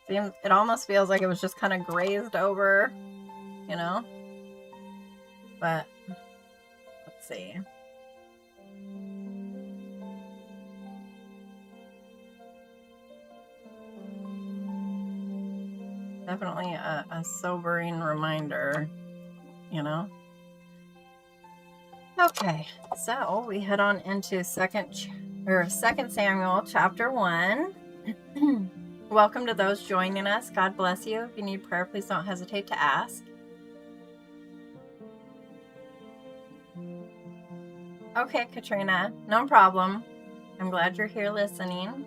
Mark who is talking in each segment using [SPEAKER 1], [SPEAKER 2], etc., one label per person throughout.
[SPEAKER 1] It almost feels like it was just kind of grazed over, you know? But, let's see. Definitely a sobering reminder, you know? Okay, so we head on into Second Samuel chapter 1. Welcome to those joining us. God bless you. If you need prayer, please don't hesitate to ask. Okay, Katrina, no problem. I'm glad you're here listening.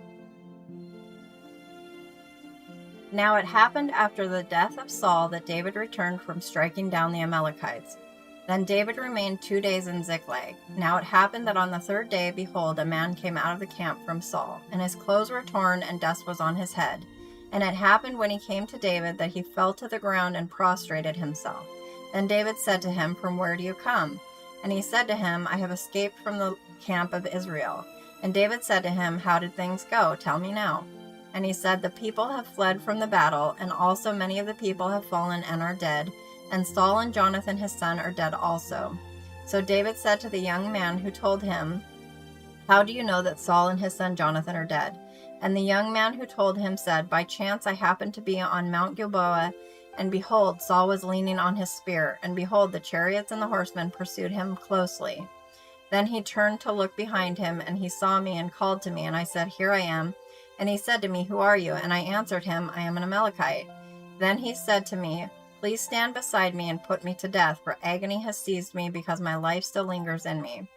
[SPEAKER 1] Now it happened after the death of Saul that David returned from striking down the Amalekites. Then David remained 2 days in Ziklag. Now it happened that on the third day, behold, a man came out of the camp from Saul, and his clothes were torn, and dust was on his head. And it happened when he came to David that he fell to the ground and prostrated himself. Then David said to him, "From where do you come?" And he said to him, "I have escaped from the camp of Israel." And David said to him, "How did things go? Tell me now." And he said, "The people have fled from the battle, and also many of the people have fallen and are dead, and Saul and Jonathan his son are dead also." So David said to the young man who told him, "How do you know that Saul and his son Jonathan are dead?" And the young man who told him said, "By chance I happened to be on Mount Gilboa, and behold, Saul was leaning on his spear, and behold, the chariots and the horsemen pursued him closely. Then he turned to look behind him, and he saw me and called to me, and I said, 'Here I am.' And he said to me, 'Who are you?' And I answered him, 'I am an Amalekite.' Then he said to me, 'Please stand beside me and put me to death, for agony has seized me because my life still lingers in me.'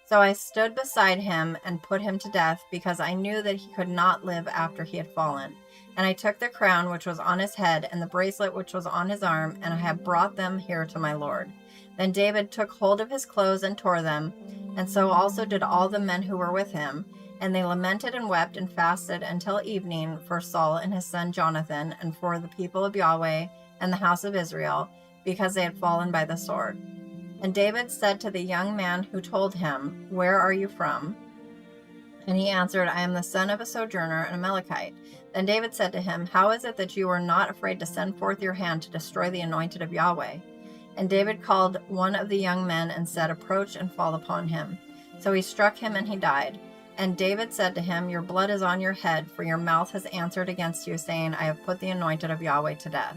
[SPEAKER 1] So I stood beside him and put him to death, because I knew that he could not live after he had fallen. And I took the crown which was on his head and the bracelet which was on his arm, and I have brought them here to my Lord." Then David took hold of his clothes and tore them, and so also did all the men who were with him. And they lamented and wept and fasted until evening for Saul and his son Jonathan, and for the people of Yahweh and the house of Israel, because they had fallen by the sword. And David said to the young man who told him, "Where are you from?" And he answered, "I am the son of a sojourner, an Amalekite." Then David said to him, "How is it that you were not afraid to send forth your hand to destroy the anointed of Yahweh?" And David called one of the young men and said, "Approach and fall upon him." So he struck him and he died. And David said to him, "Your blood is on your head, for your mouth has answered against you, saying, 'I have put the anointed of Yahweh to death.'"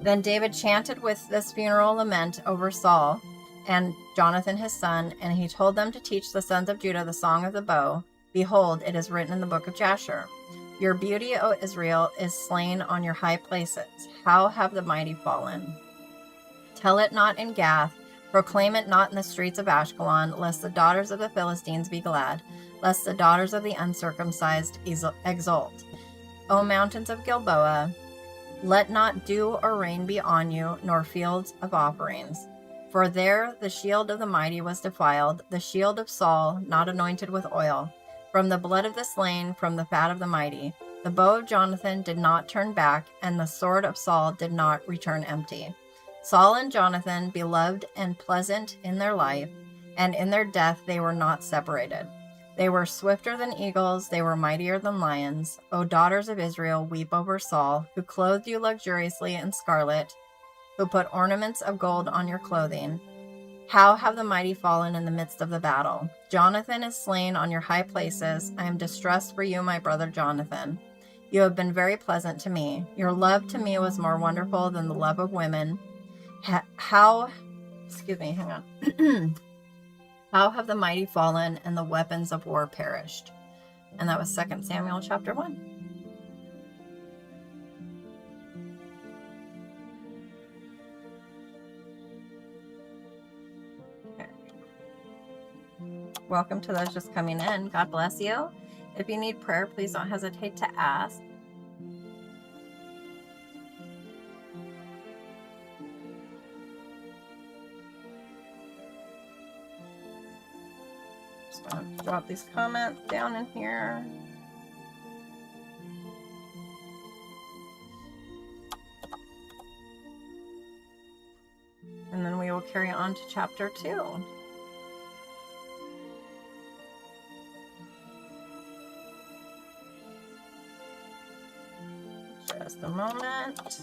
[SPEAKER 1] Then David chanted with this funeral lament over Saul and Jonathan his son, and he told them to teach the sons of Judah the song of the bow. Behold, it is written in the book of Jasher, "Your beauty, O Israel, is slain on your high places. How have the mighty fallen? Tell it not in Gath, proclaim it not in the streets of Ashkelon, lest the daughters of the Philistines be glad, lest the daughters of the uncircumcised exult. O mountains of Gilboa, let not dew or rain be on you, nor fields of offerings. For there the shield of the mighty was defiled, the shield of Saul, not anointed with oil. From the blood of the slain, from the fat of the mighty. The bow of Jonathan did not turn back, and the sword of Saul did not return empty. Saul and Jonathan, beloved and pleasant in their life, and in their death they were not separated. They were swifter than eagles, they were mightier than lions. O daughters of Israel, weep over Saul, who clothed you luxuriously in scarlet, who put ornaments of gold on your clothing. How have the mighty fallen in the midst of the battle? Jonathan is slain on your high places. I am distressed for you, my brother Jonathan. You have been very pleasant to me. Your love to me was more wonderful than the love of women. How have the mighty fallen and the weapons of war perished?" And that was 2 Samuel chapter 1. Okay. Welcome to those just coming in. God bless you. If you need prayer, please don't hesitate to ask. Drop these comments down in here. And then we will carry on to chapter 2. Just a moment.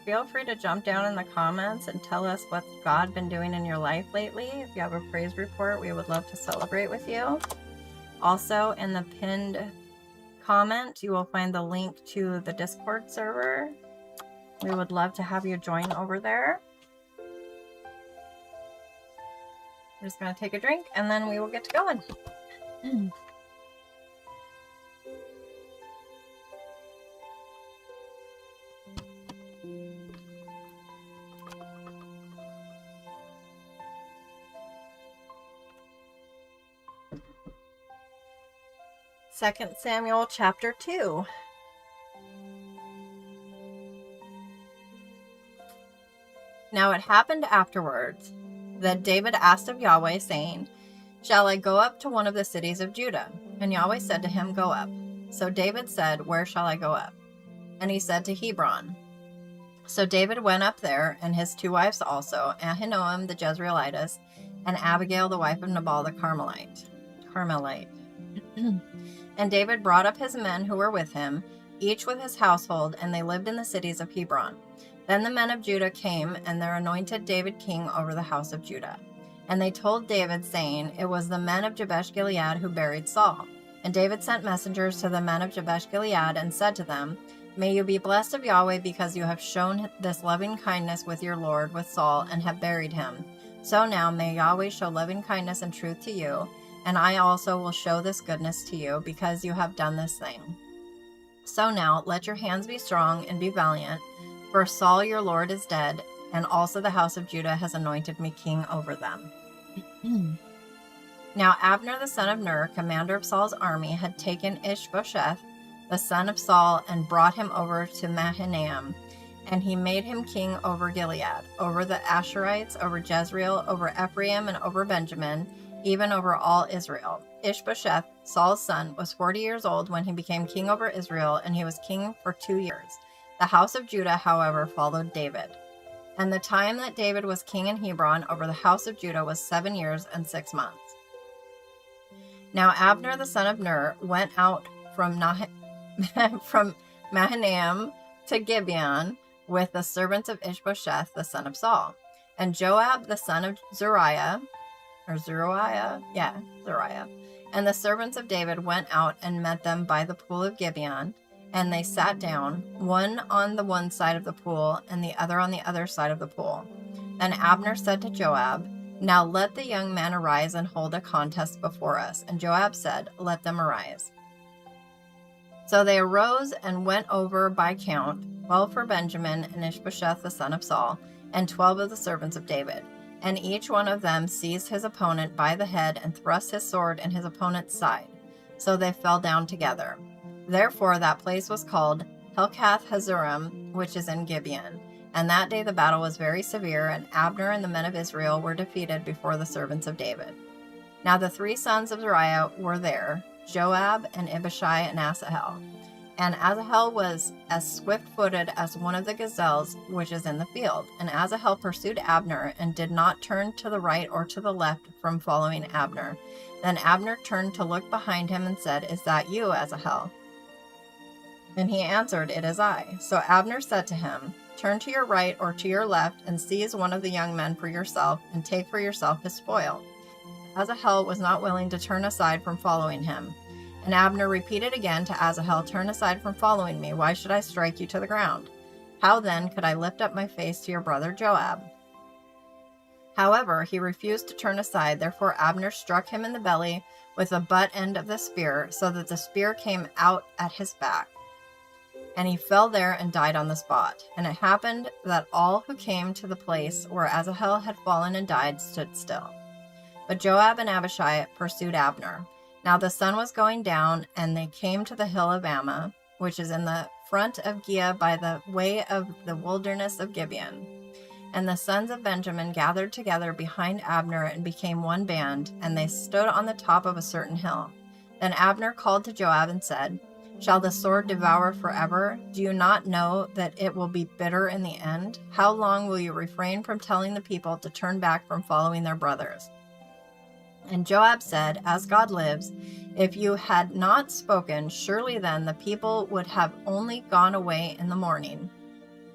[SPEAKER 1] Feel free to jump down in the comments and tell us what's God been doing in your life lately. If you have a praise report, we would love to celebrate with you. Also, in the pinned comment, you will find the link to the Discord server. We would love to have you join over there. I'm just going to take a drink and then we will get to going. 2 Samuel chapter 2. Now it happened afterwards that David asked of Yahweh, saying, Shall I go up to one of the cities of Judah? And Yahweh said to him, Go up. So David said, Where shall I go up? And he said, To Hebron. So David went up there, and his 2 wives also, Ahinoam the Jezreelitess, and Abigail the wife of Nabal the Carmelite. And David brought up his men who were with him, each with his household, and they lived in the cities of Hebron. Then the men of Judah came, and there anointed David king over the house of Judah. And they told David, saying, It was the men of Jabesh-Gilead who buried Saul. And David sent messengers to the men of Jabesh-Gilead, and said to them, May you be blessed of Yahweh, because you have shown this loving kindness with your lord, with Saul, and have buried him. So now may Yahweh show loving kindness and truth to you, and I also will show this goodness to you, because you have done this thing. So now let your hands be strong and be valiant, for Saul your lord is dead, and also the house of Judah has anointed me king over them. Now Abner the son of Ner, commander of Saul's army, had taken Ishbosheth, the son of Saul, and brought him over to Mahanaim, and he made him king over Gilead, over the Asherites, over Jezreel, over Ephraim, and over Benjamin, even over all Israel. Ishbosheth, Saul's son, was 40 years old when he became king over Israel, and he was king for 2 years. The house of Judah, however, followed David. And the time that David was king in Hebron over the house of Judah was 7 years and 6 months. Now Abner the son of Ner went out from Mahanaim to Gibeon with the servants of Ishbosheth the son of Saul. And Joab the son of Zeruiah, and the servants of David went out and met them by the pool of Gibeon, and they sat down, one on the one side of the pool, and the other on the other side of the pool. Then Abner said to Joab, Now let the young men arise and hold a contest before us. And Joab said, Let them arise. So they arose and went over by count, 12 for Benjamin and Ishbosheth the son of Saul, and 12 of the servants of David. And each one of them seized his opponent by the head and thrust his sword in his opponent's side. So they fell down together. Therefore that place was called Helkath Hazurim, which is in Gibeon. And that day the battle was very severe, and Abner and the men of Israel were defeated before the servants of David. Now the 3 sons of Zeruiah were there, Joab and Abishai and Asahel. And Asahel was as swift-footed as one of the gazelles which is in the field. And Asahel pursued Abner, and did not turn to the right or to the left from following Abner. Then Abner turned to look behind him and said, Is that you, Asahel? And he answered, It is I. So Abner said to him, Turn to your right or to your left, and seize one of the young men for yourself, and take for yourself his spoil. Asahel was not willing to turn aside from following him. And Abner repeated again to Asahel, Turn aside from following me. Why should I strike you to the ground? How then could I lift up my face to your brother Joab? However, he refused to turn aside. Therefore Abner struck him in the belly with the butt end of the spear, so that the spear came out at his back. And he fell there and died on the spot. And it happened that all who came to the place where Asahel had fallen and died stood still. But Joab and Abishai pursued Abner. Now the sun was going down, and they came to the hill of Ammah, which is in the front of Giah by the way of the wilderness of Gibeon. And the sons of Benjamin gathered together behind Abner and became one band, and they stood on the top of a certain hill. Then Abner called to Joab and said, Shall the sword devour forever? Do you not know that it will be bitter in the end? How long will you refrain from telling the people to turn back from following their brothers? And Joab said, As God lives, If you had not spoken, surely then the people would have only gone away in the morning,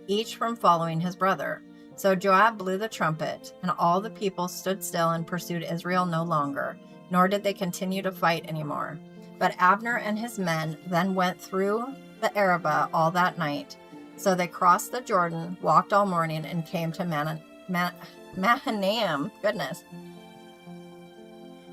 [SPEAKER 1] each from following his brother. So Joab blew the trumpet, and all the people stood still and pursued Israel no longer, nor did they continue to fight anymore. But Abner and his men then went through the Arabah all that night. So they crossed the Jordan, walked all morning, and came to Mahanaim. Goodness.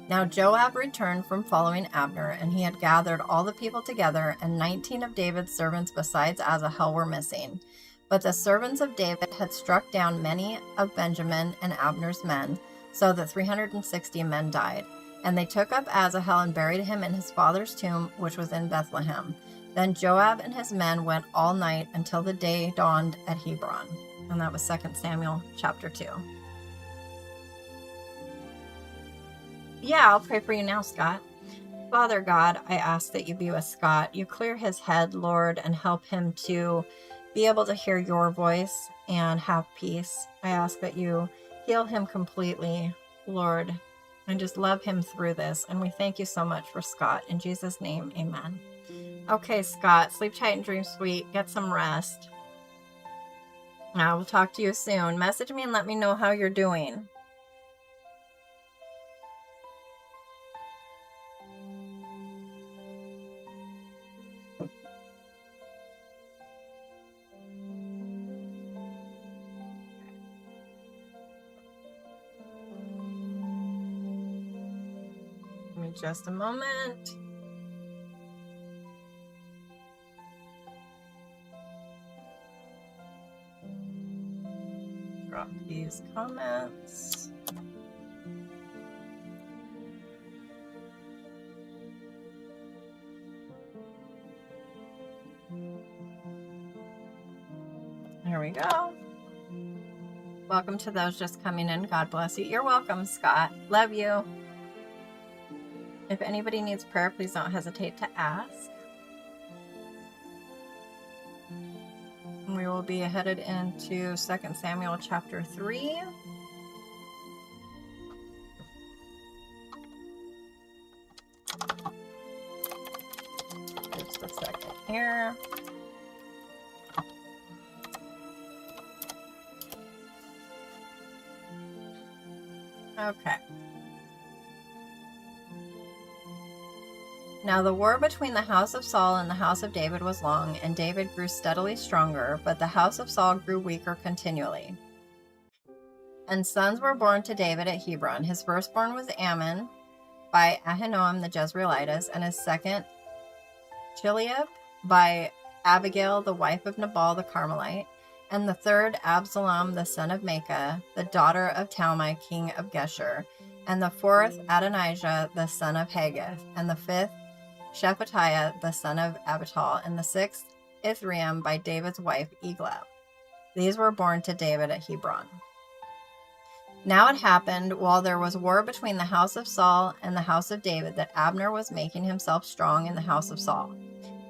[SPEAKER 1] Now Joab returned from following Abner, and he had gathered all the people together, and 19 of David's servants besides Asahel were missing. But the servants of David had struck down many of Benjamin and Abner's men, so that 360 men died. And they took up Asahel and buried him in his father's tomb, which was in Bethlehem. Then Joab and his men went all night until the day dawned at Hebron. And that was 2 Samuel chapter 2. Yeah, I'll pray for you now, Scott. Father God, I ask that you be with Scott. You clear his head, Lord, and help him to be able to hear your voice and have peace. I ask that you heal him completely, Lord, and just love him through this. And we thank you so much for Scott. In Jesus' name, amen. Okay, Scott, sleep tight and dream sweet. Get some rest. I will talk to you soon. Message me and let me know how you're doing. Just a moment. Drop these comments. There we go. Welcome to those just coming in. God bless you. You're welcome, Scott. Love you. If anybody needs prayer, please don't hesitate to ask. We will be headed into 2 Samuel chapter 3. Just a second here. Okay. Now the war between the house of Saul and the house of David was long, and David grew steadily stronger, but the house of Saul grew weaker continually. And sons were born to David at Hebron. His firstborn was Amnon by Ahinoam the Jezreelitess, and his second Chileab by Abigail the wife of Nabal the Carmelite, and the third Absalom the son of Maacah, the daughter of Talmai king of Geshur, and the fourth Adonijah the son of Haggith, and the fifth Shephatiah the son of Abital, and the sixth Ithream by David's wife Eglah. These were born to David at Hebron. Now it happened, while there was war between the house of Saul and the house of David, that Abner was making himself strong in the house of Saul.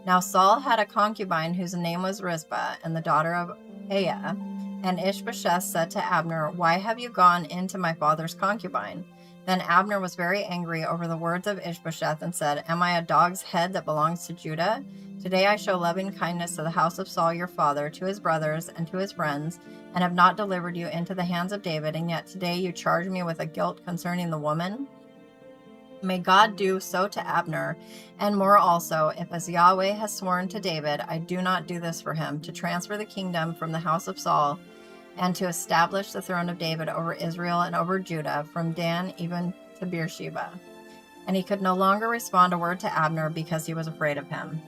[SPEAKER 1] Now Saul had a concubine whose name was Rizpah, and the daughter of Aiah. And Ishbosheth said to Abner, "Why have you gone into my father's concubine?" Then Abner was very angry over the words of Ishbosheth and said, "Am I a dog's head that belongs to Judah? Today I show loving kindness to the house of Saul your father, to his brothers, and to his friends, and have not delivered you into the hands of David, and yet today you charge me with a guilt concerning the woman? May God do so to Abner, and more also, if as Yahweh has sworn to David, I do not do this for him, to transfer the kingdom from the house of Saul, and to establish the throne of David over Israel and over Judah, from Dan even to Beersheba." And he could no longer respond a word to Abner because he was afraid of him.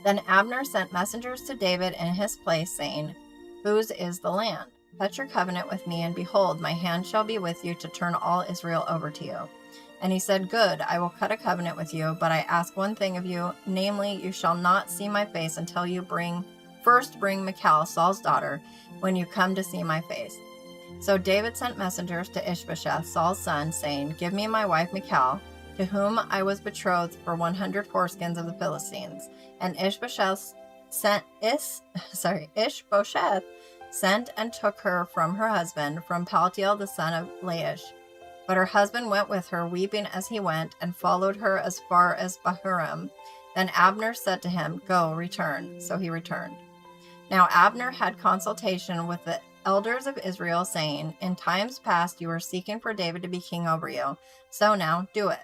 [SPEAKER 1] Then Abner sent messengers to David in his place, saying, "Whose is the land? Touch your covenant with me, and behold, my hand shall be with you to turn all Israel over to you." And he said, "Good, I will cut a covenant with you, but I ask one thing of you, namely, you shall not see my face until you first bring Michal, Saul's daughter, when you come to see my face." So David sent messengers to Ishbosheth, Saul's son, saying, "Give me my wife Michal, to whom I was betrothed for 100 foreskins of the Philistines." And Ishbosheth sent and took her from her husband, from Paltiel the son of Laish, But her husband went with her, weeping as he went, and followed her as far as Bahurim. Then Abner said to him, "Go, return." So he returned. Now Abner had consultation with the elders of Israel, saying, "In times past you were seeking for David to be king over you. So now do it.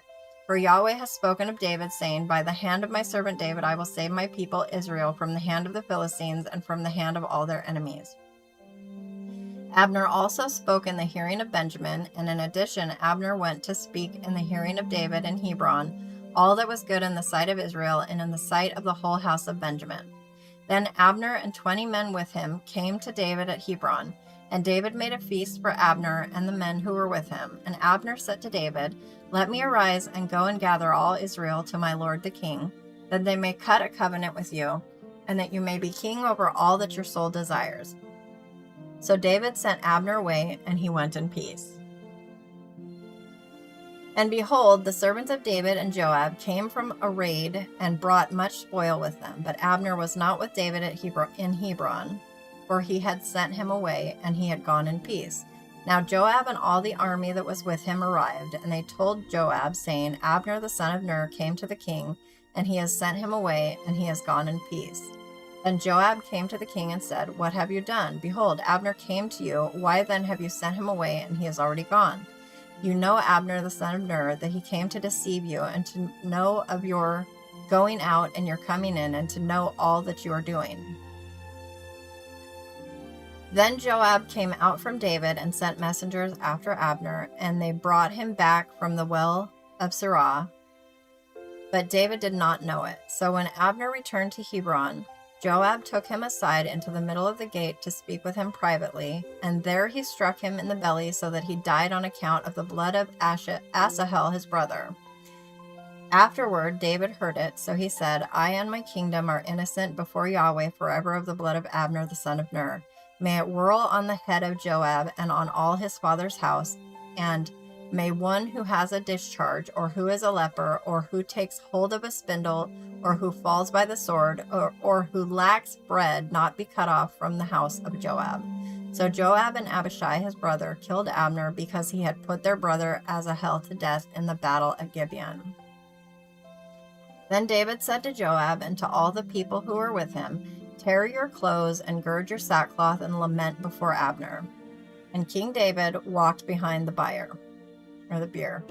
[SPEAKER 1] For Yahweh has spoken of David, saying, By the hand of my servant David I will save my people Israel from the hand of the Philistines and from the hand of all their enemies." Abner also spoke in the hearing of Benjamin, and in addition Abner went to speak in the hearing of David in Hebron, all that was good in the sight of Israel and in the sight of the whole house of Benjamin. Then Abner and 20 men with him came to David at Hebron, and David made a feast for Abner and the men who were with him. And Abner said to David, "Let me arise and go and gather all Israel to my lord the king, that they may cut a covenant with you, and that you may be king over all that your soul desires." So David sent Abner away, and he went in peace. And behold, the servants of David and Joab came from a raid and brought much spoil with them. But Abner was not with David in Hebron, for he had sent him away, and he had gone in peace. Now Joab and all the army that was with him arrived, and they told Joab, saying, "Abner the son of Ner came to the king, and he has sent him away, and he has gone in peace." Then Joab came to the king and said, "What have you done? Behold, Abner came to you. Why then have you sent him away, and he is already gone? You know Abner the son of Ner, that he came to deceive you, and to know of your going out and your coming in, and to know all that you are doing." Then Joab came out from David and sent messengers after Abner, and they brought him back from the well of Sirah. But David did not know it. So when Abner returned to Hebron, Joab took him aside into the middle of the gate to speak with him privately, and there he struck him in the belly so that he died on account of the blood of Asahel his brother. Afterward David heard it, so he said, "I and my kingdom are innocent before Yahweh forever of the blood of Abner the son of Ner. May it whirl on the head of Joab and on all his father's house, and may one who has a discharge, or who is a leper, or who takes hold of a spindle, or who falls by the sword, or who lacks bread, not be cut off from the house of Joab." So Joab and Abishai his brother killed Abner, because he had put their brother Asahel to death in the battle at Gibeon. Then David said to Joab and to all the people who were with him, "Tear your clothes and gird your sackcloth and lament before Abner." And King David walked behind the bier.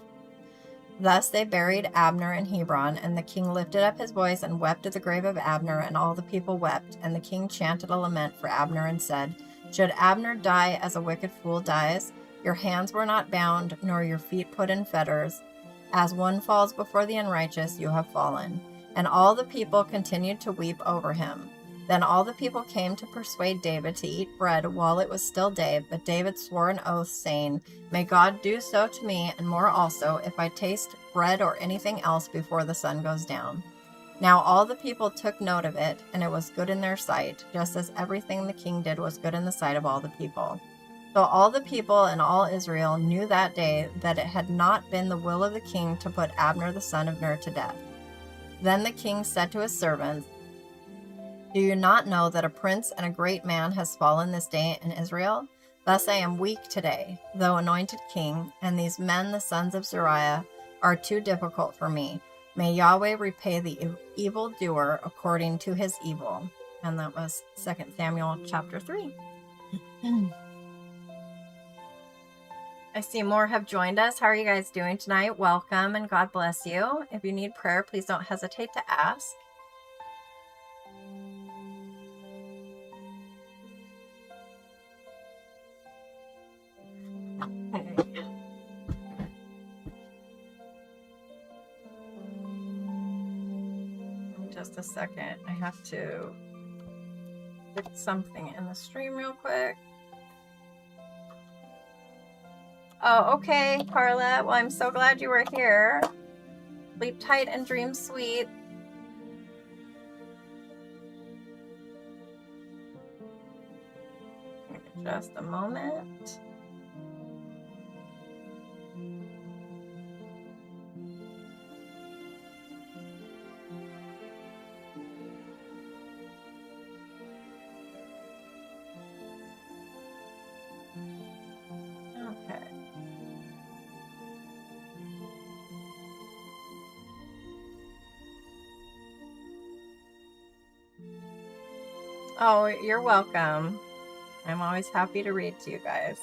[SPEAKER 1] Thus they buried Abner in Hebron, and the king lifted up his voice and wept at the grave of Abner, and all the people wept. And the king chanted a lament for Abner and said, "Should Abner die as a wicked fool dies? Your hands were not bound, nor your feet put in fetters. As one falls before the unrighteous, you have fallen." And all the people continued to weep over him. Then all the people came to persuade David to eat bread while it was still day, but David swore an oath, saying, "May God do so to me, and more also, if I taste bread or anything else before the sun goes down." Now all the people took note of it, and it was good in their sight, just as everything the king did was good in the sight of all the people. So all the people and all Israel knew that day that it had not been the will of the king to put Abner the son of Ner to death. Then the king said to his servants, "Do you not know that a prince and a great man has fallen this day in Israel? Thus I am weak today, though anointed king, and these men, the sons of Zeruiah, are too difficult for me. May Yahweh repay the evildoer according to his evil." And that was 2 Samuel chapter 3. I see more have joined us. How are you guys doing tonight? Welcome and God bless you. If you need prayer, please don't hesitate to ask. Just a second. I have to fix something in the stream real quick. Oh, okay, Carla. Well, I'm so glad you were here. Sleep tight and dream sweet. Just a moment. Oh, you're welcome. I'm always happy to read to you guys.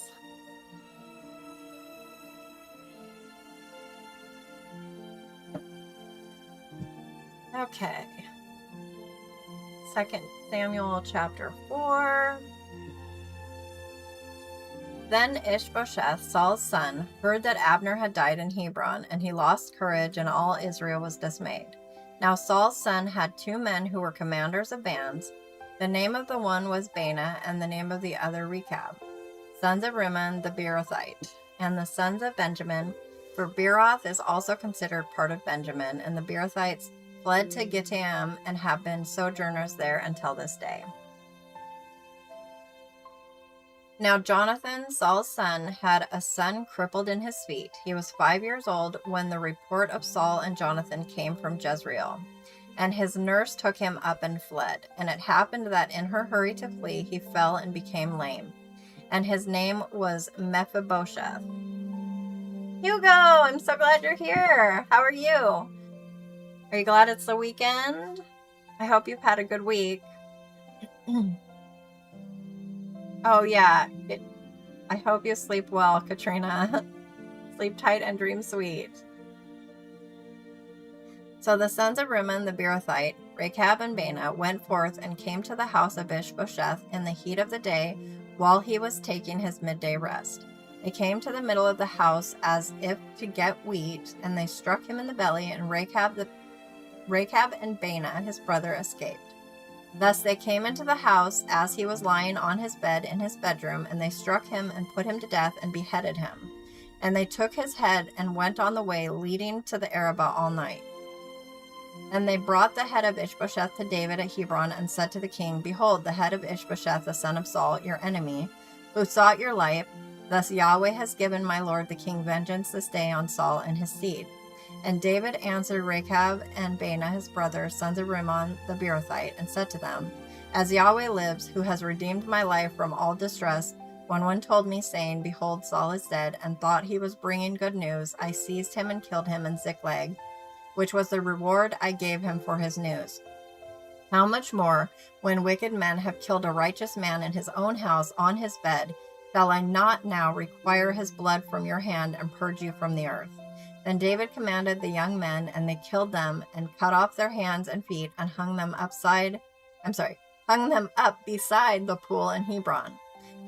[SPEAKER 1] Okay. 2 Samuel chapter 4. Then Ishbosheth, Saul's son, heard that Abner had died in Hebron, and he lost courage, and all Israel was dismayed. Now Saul's son had 2 men who were commanders of bands. The name of the one was Baanah, and the name of the other Rechab, sons of Rimmon the Beerothite. And the sons of Benjamin, for Beeroth is also considered part of Benjamin, and the Beerothites fled to Gittaim and have been sojourners there until this day. Now Jonathan, Saul's son, had a son crippled in his feet. He was 5 years old when the report of Saul and Jonathan came from Jezreel. And his nurse took him up and fled. And it happened that in her hurry to flee, he fell and became lame. And his name was Mephibosheth. Hugo, I'm so glad you're here. How are you? Are you glad it's the weekend? I hope you've had a good week. Oh, yeah. I hope you sleep well, Katrina. Sleep tight and dream sweet. So the sons of Rimmon the Beerothite, Rechab and Baanah, went forth and came to the house of Ishbosheth in the heat of the day while he was taking his midday rest. They came to the middle of the house as if to get wheat, and they struck him in the belly, and Rechab and Baanah, his brother, escaped. Thus they came into the house as he was lying on his bed in his bedroom, and they struck him and put him to death and beheaded him. And they took his head and went on the way leading to the Arabah all night. And they brought the head of Ishbosheth to David at Hebron and said to the king, Behold, the head of Ishbosheth, the son of Saul, your enemy, who sought your life. Thus Yahweh has given my lord the king vengeance this day on Saul and his seed. And David answered Rechab and Baanah his brothers, sons of Rimmon the Beerothite, and said to them, As Yahweh lives, who has redeemed my life from all distress, when one told me, saying, Behold, Saul is dead, and thought he was bringing good news, I seized him and killed him in Ziklag, which was the reward I gave him for his news. How much more, when wicked men have killed a righteous man in his own house on his bed, shall I not now require his blood from your hand and purge you from the earth? Then David commanded the young men, and they killed them and cut off their hands and feet and hung them up beside the pool in Hebron.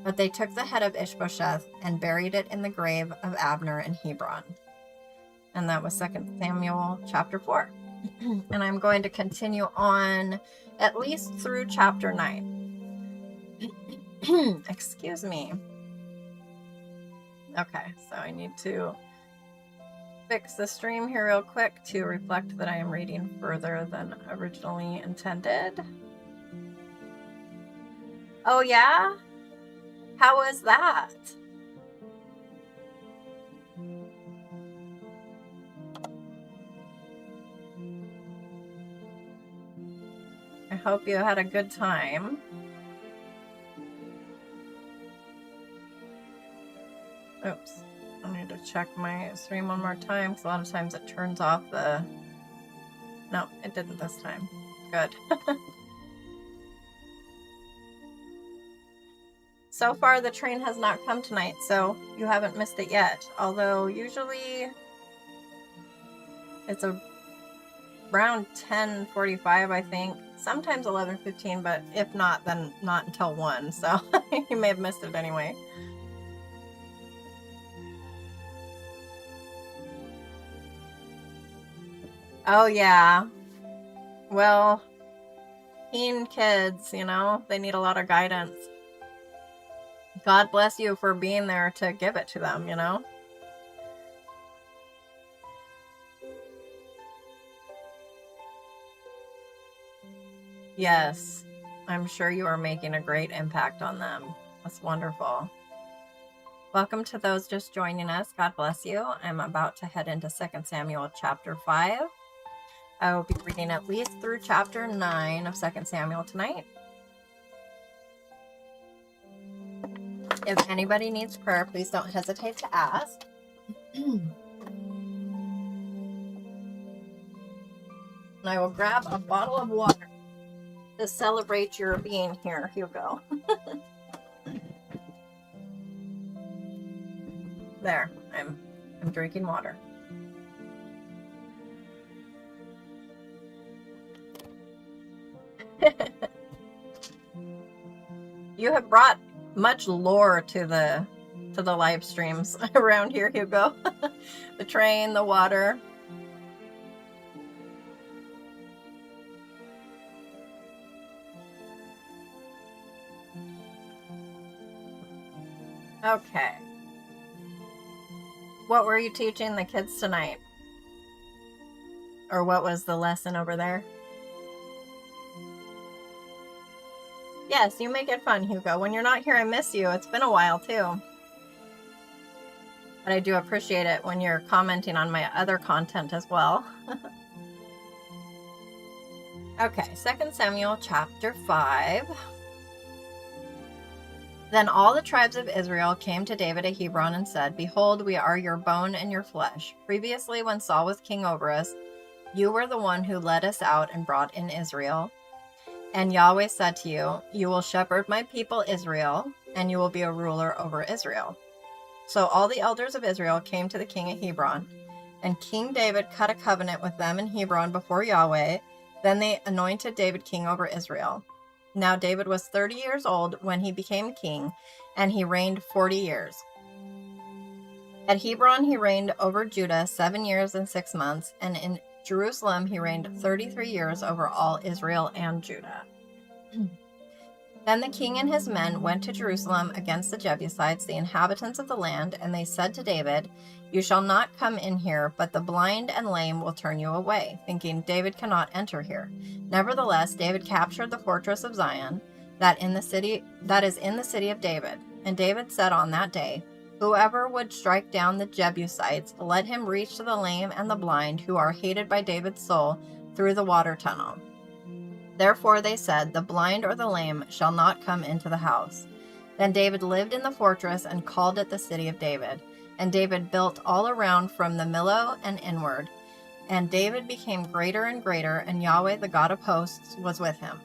[SPEAKER 1] But they took the head of Ishbosheth and buried it in the grave of Abner in Hebron. And that was 2 Samuel chapter 4. And I'm going to continue on at least through chapter 9. Excuse me. Okay, so I need to fix the stream here real quick to reflect that I am reading further than originally intended. Oh yeah? How was that? I hope you had a good time. Oops. I need to check my stream one more time, because a lot of times it turns off the... No, it didn't this time. Good. So far, the train has not come tonight, so you haven't missed it yet. Although, usually, it's around 10:45, I think. Sometimes 11:15, but if not, then not until 1. So, you may have missed it anyway. Oh, yeah. Well, teen kids, you know, they need a lot of guidance. God bless you for being there to give it to them, you know? Yes, I'm sure you are making a great impact on them. That's wonderful. Welcome to those just joining us. God bless you. I'm about to head into 2 Samuel chapter 5. I will be reading at least through chapter 9 of 2 Samuel tonight. If anybody needs prayer, please don't hesitate to ask. And I will grab a bottle of water. to celebrate your being here, Hugo. There, I'm drinking water. You have brought much lore to the live streams around here, Hugo. The train, the water. Okay. What were you teaching the kids tonight? Or what was the lesson over there? Yes, you make it fun, Hugo. When you're not here, I miss you. It's been a while, too. But I do appreciate it when you're commenting on my other content as well. Okay, 2 Samuel chapter 5. Then all the tribes of Israel came to David at Hebron and said, Behold, we are your bone and your flesh. Previously, when Saul was king over us, you were the one who led us out and brought in Israel. And Yahweh said to you, You will shepherd my people Israel, and you will be a ruler over Israel. So all the elders of Israel came to the king at Hebron, and King David cut a covenant with them in Hebron before Yahweh. Then they anointed David king over Israel. Now David was 30 years old when he became king, and he reigned 40 years. At Hebron he reigned over Judah 7 years and 6 months, and in Jerusalem he reigned 33 years over all Israel and Judah. Then the king and his men went to Jerusalem against the Jebusites, the inhabitants of the land, and they said to David, You shall not come in here, but the blind and lame will turn you away, thinking, David cannot enter here. Nevertheless, David captured the fortress of Zion, that is in the city of David. And David said on that day, Whoever would strike down the Jebusites, let him reach to the lame and the blind, who are hated by David's soul, through the water tunnel. Therefore they said, The blind or the lame shall not come into the house. Then David lived in the fortress and called it the city of David. And David built all around from the Millo and inward. And David became greater and greater, and Yahweh the God of hosts was with him.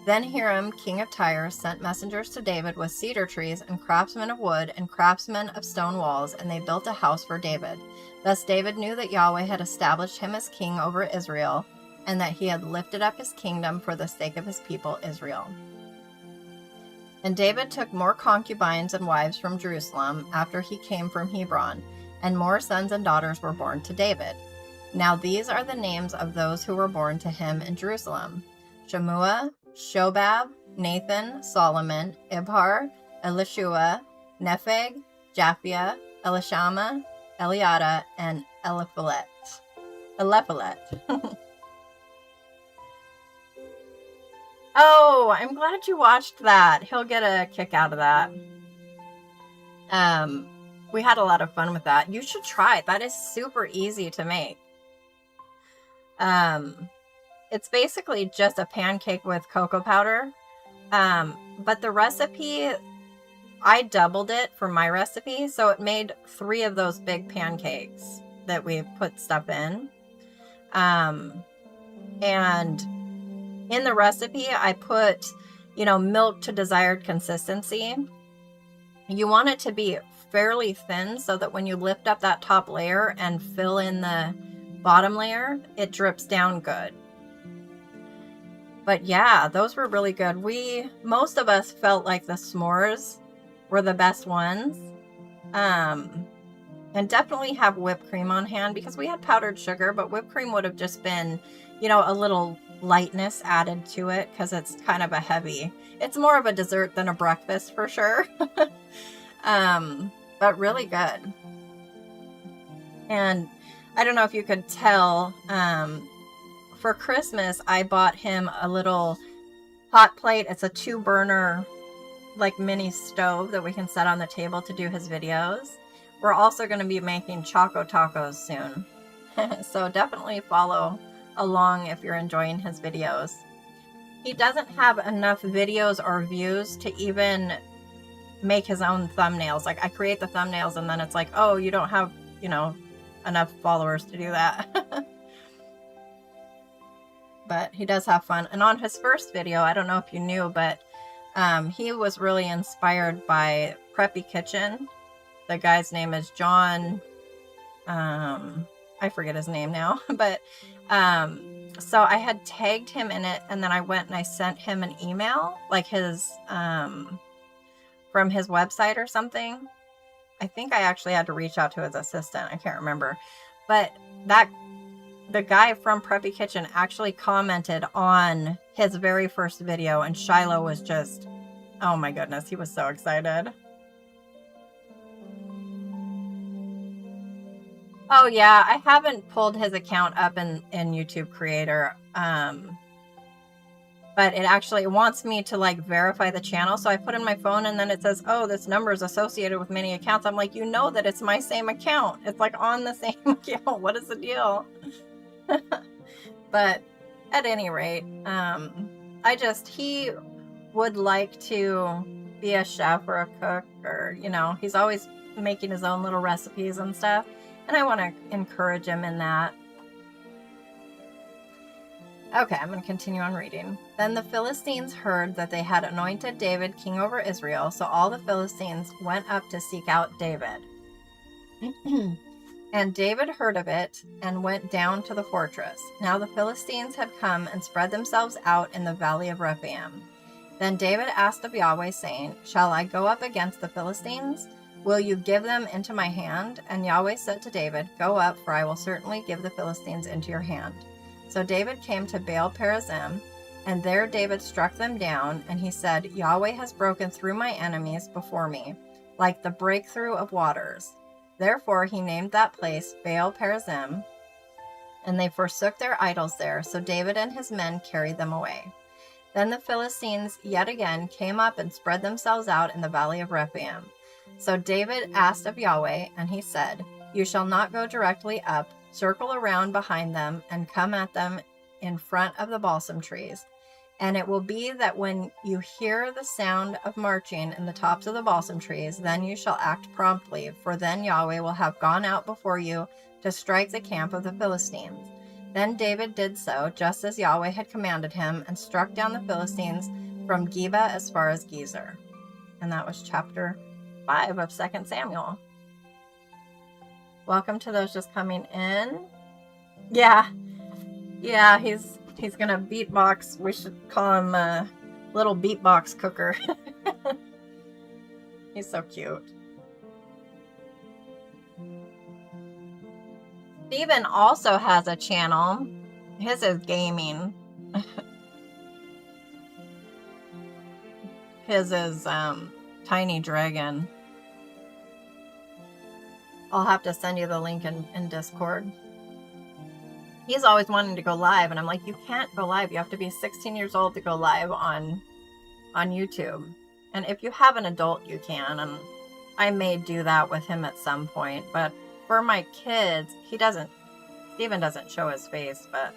[SPEAKER 1] Then Hiram, king of Tyre, sent messengers to David with cedar trees and craftsmen of wood and craftsmen of stone walls, and they built a house for David. Thus David knew that Yahweh had established him as king over Israel, and that he had lifted up his kingdom for the sake of his people Israel. And David took more concubines and wives from Jerusalem after he came from Hebron, and more sons and daughters were born to David. Now these are the names of those who were born to him in Jerusalem: Shemua, Shobab, Nathan, Solomon, Ibhar, Elishua, Nepheg, Japhia, Elishama, Eliada, and Eliphalet. Oh, I'm glad you watched that. He'll get a kick out of that. We had a lot of fun with that. You should try it. That is super easy to make. It's basically just a pancake with cocoa powder. But the recipe, I doubled it for my recipe, so it made 3 of those big pancakes that we put stuff in. And in the recipe, I put, milk to desired consistency. You want it to be fairly thin so that when you lift up that top layer and fill in the bottom layer, it drips down good. But yeah, those were really good. Most of us felt like the s'mores were the best ones. And definitely have whipped cream on hand, because we had powdered sugar, but whipped cream would have just been, a little lightness added to it, because it's kind of it's more of a dessert than a breakfast for sure. But really good. And I don't know if you could tell, for Christmas, I bought him a little hot plate. It's a 2-burner, mini stove that we can set on the table to do his videos. We're also going to be making Choco Tacos soon. So definitely follow along if you're enjoying his videos. He doesn't have enough videos or views to even make his own thumbnails. I create the thumbnails and then it's like, oh, you don't have, enough followers to do that. but he does have fun. And on his first video, I don't know if you knew, but he was really inspired by Preppy Kitchen. The guy's name is John. I forget his name now, but so I had tagged him in it, and then I went and I sent him an email, like his from his website or something. I think I actually had to reach out to his assistant. I can't remember, but the guy from Preppy Kitchen actually commented on his very first video, and Shiloh was just, oh my goodness, he was so excited. Oh yeah, I haven't pulled his account up in YouTube Creator, but it actually wants me to like verify the channel. So I put in my phone, and then it says, oh, this number is associated with many accounts. I'm like, you know that it's my same account. It's like on the same account. What is the deal? But at any rate, he would like to be a chef or a cook, or, you know, he's always making his own little recipes and stuff. And I want to encourage him in that. Okay, I'm going to continue on reading. Then the Philistines heard that they had anointed David king over Israel, so all the Philistines went up to seek out David. And David heard of it and went down to the fortress. Now the Philistines had come and spread themselves out in the valley of Rephaim. Then David asked of Yahweh, saying, shall I go up against the Philistines? Will you give them into my hand? And Yahweh said to David, go up, for I will certainly give the Philistines into your hand. So David came to Baal Perazim, and there David struck them down, and he said, Yahweh has broken through my enemies before me, like the breakthrough of waters. Therefore he named that place Baal Perazim, and they forsook their idols there, so David and his men carried them away. Then the Philistines yet again came up and spread themselves out in the valley of Rephaim. So David asked of Yahweh, and he said, you shall not go directly up, circle around behind them, and come at them in front of the balsam trees. And it will be that when you hear the sound of marching in the tops of the balsam trees, then you shall act promptly, for then Yahweh will have gone out before you to strike the camp of the Philistines. Then David did so, just as Yahweh had commanded him, and struck down the Philistines from Geba as far as Gezer. And that was chapter 5 of 2 Samuel. Welcome to those just coming in. Yeah, he's gonna beatbox. We should call him a little beatbox cooker. He's so cute. Steven also has a channel. His is gaming. His is Tiny Dragon. I'll have to send you the link in Discord. He's always wanting to go live, and I'm like, you can't go live. You have to be 16 years old to go live on YouTube. And if you have an adult, you can. And I may do that with him at some point. But for my kids, Steven doesn't show his face, but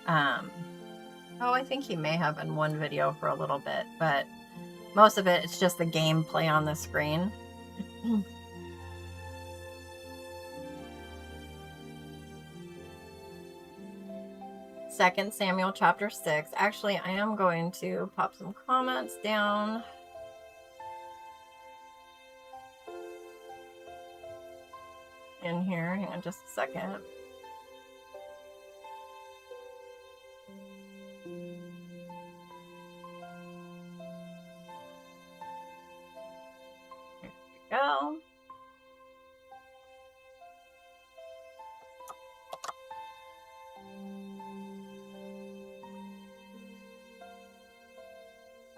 [SPEAKER 1] I think he may have in one video for a little bit, but most of it's just the gameplay on the screen. 2 Samuel chapter 6. Actually, I am going to pop some comments down. In here. Hang on just a second. Here we go.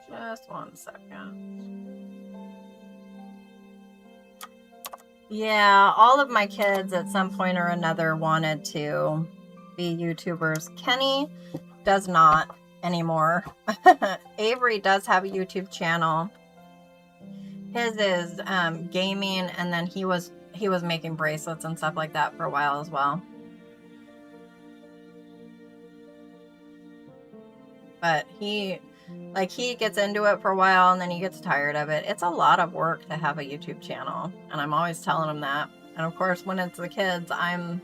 [SPEAKER 1] Just one second. Yeah, all of my kids at some point or another wanted to be YouTubers. Kenny does not anymore. Avery does have a YouTube channel. His is gaming, and then he was making bracelets and stuff like that for a while as well. But he gets into it for a while, and then he gets tired of it. It's a lot of work to have a YouTube channel, and I'm always telling him that. And of course, when it's the kids, I'm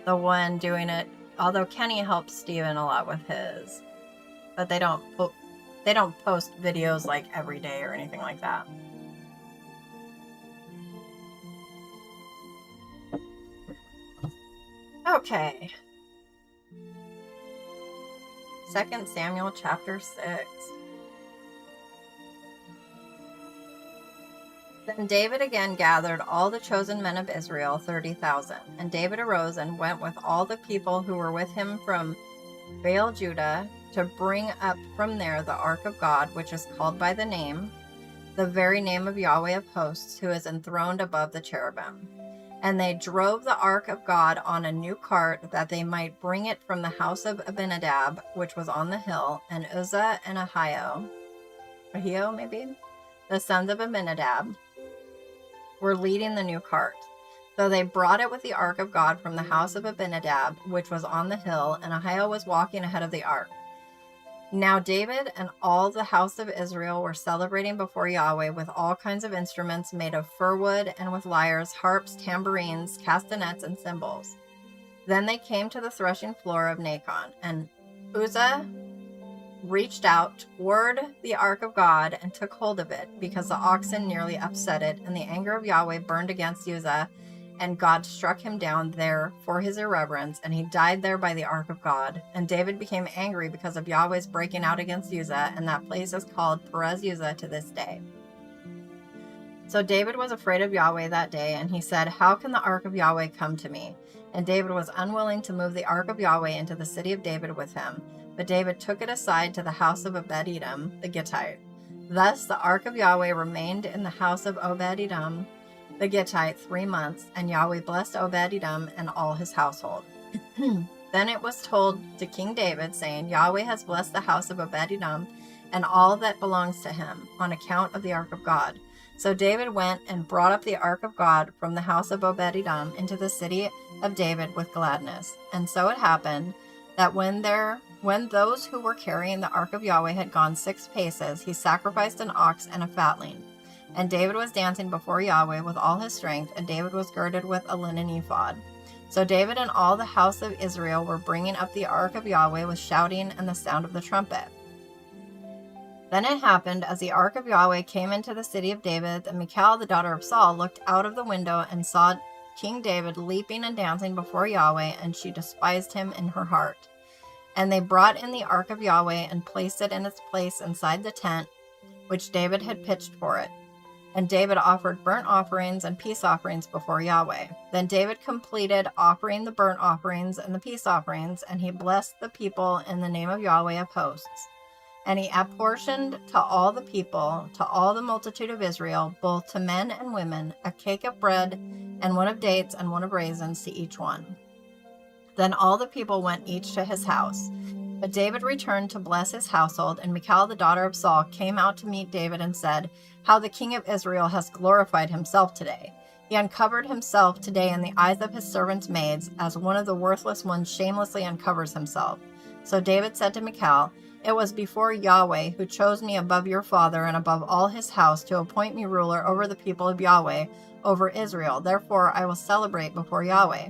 [SPEAKER 1] the one doing it Although Kenny helps Steven a lot with his, but they don't post videos like every day or anything like that. Okay. 2 Samuel chapter 6. Then David again gathered all the chosen men of Israel, 30,000. And David arose and went with all the people who were with him from Baal Judah to bring up from there the ark of God, which is called by the name, the very name of Yahweh of hosts, who is enthroned above the cherubim. And they drove the ark of God on a new cart, that they might bring it from the house of Abinadab, which was on the hill, and Uzzah and Ahio, maybe, the sons of Abinadab, were leading the new cart. So they brought it with the ark of God from the house of Abinadab, which was on the hill, and Ahio was walking ahead of the ark. Now David and all the house of Israel were celebrating before Yahweh with all kinds of instruments made of fir wood, and with lyres, harps, tambourines, castanets, and cymbals. Then they came to the threshing floor of Nacon, and Uzzah reached out toward the ark of God and took hold of it, because the oxen nearly upset it, and the anger of Yahweh burned against Uzzah, and God struck him down there for his irreverence, and he died there by the ark of God. And David became angry because of Yahweh's breaking out against Uzzah, and that place is called Perez Uzzah to this day. So David was afraid of Yahweh that day, and he said, "How can the ark of Yahweh come to me?" And David was unwilling to move the ark of Yahweh into the city of David with him. But David took it aside to the house of Obed-Edom the Gittite. Thus the ark of Yahweh remained in the house of Obed-Edom the Gittite 3 months, and Yahweh blessed Obed-Edom and all his household. Then it was told to King David, saying, "Yahweh has blessed the house of Obed-Edom and all that belongs to him, on account of the ark of God." So David went and brought up the ark of God from the house of Obed-Edom into the city of David with gladness. And so it happened that when those who were carrying the ark of Yahweh had gone 6 paces, he sacrificed an ox and a fatling. And David was dancing before Yahweh with all his strength, and David was girded with a linen ephod. So David and all the house of Israel were bringing up the ark of Yahweh with shouting and the sound of the trumpet. Then it happened, as the ark of Yahweh came into the city of David, that Michal, the daughter of Saul, looked out of the window and saw King David leaping and dancing before Yahweh, and she despised him in her heart. And they brought in the ark of Yahweh and placed it in its place inside the tent which David had pitched for it. And David offered burnt offerings and peace offerings before Yahweh. Then David completed offering the burnt offerings and the peace offerings, and he blessed the people in the name of Yahweh of hosts. And he apportioned to all the people, to all the multitude of Israel, both to men and women, a cake of bread, and one of dates, and one of raisins to each one. Then all the people went each to his house. But David returned to bless his household, and Michal, the daughter of Saul, came out to meet David and said, "How the king of Israel has glorified himself today. He uncovered himself today in the eyes of his servants' maids, as one of the worthless ones shamelessly uncovers himself." So David said to Michal, "It was before Yahweh who chose me above your father and above all his house to appoint me ruler over the people of Yahweh, over Israel. Therefore I will celebrate before Yahweh.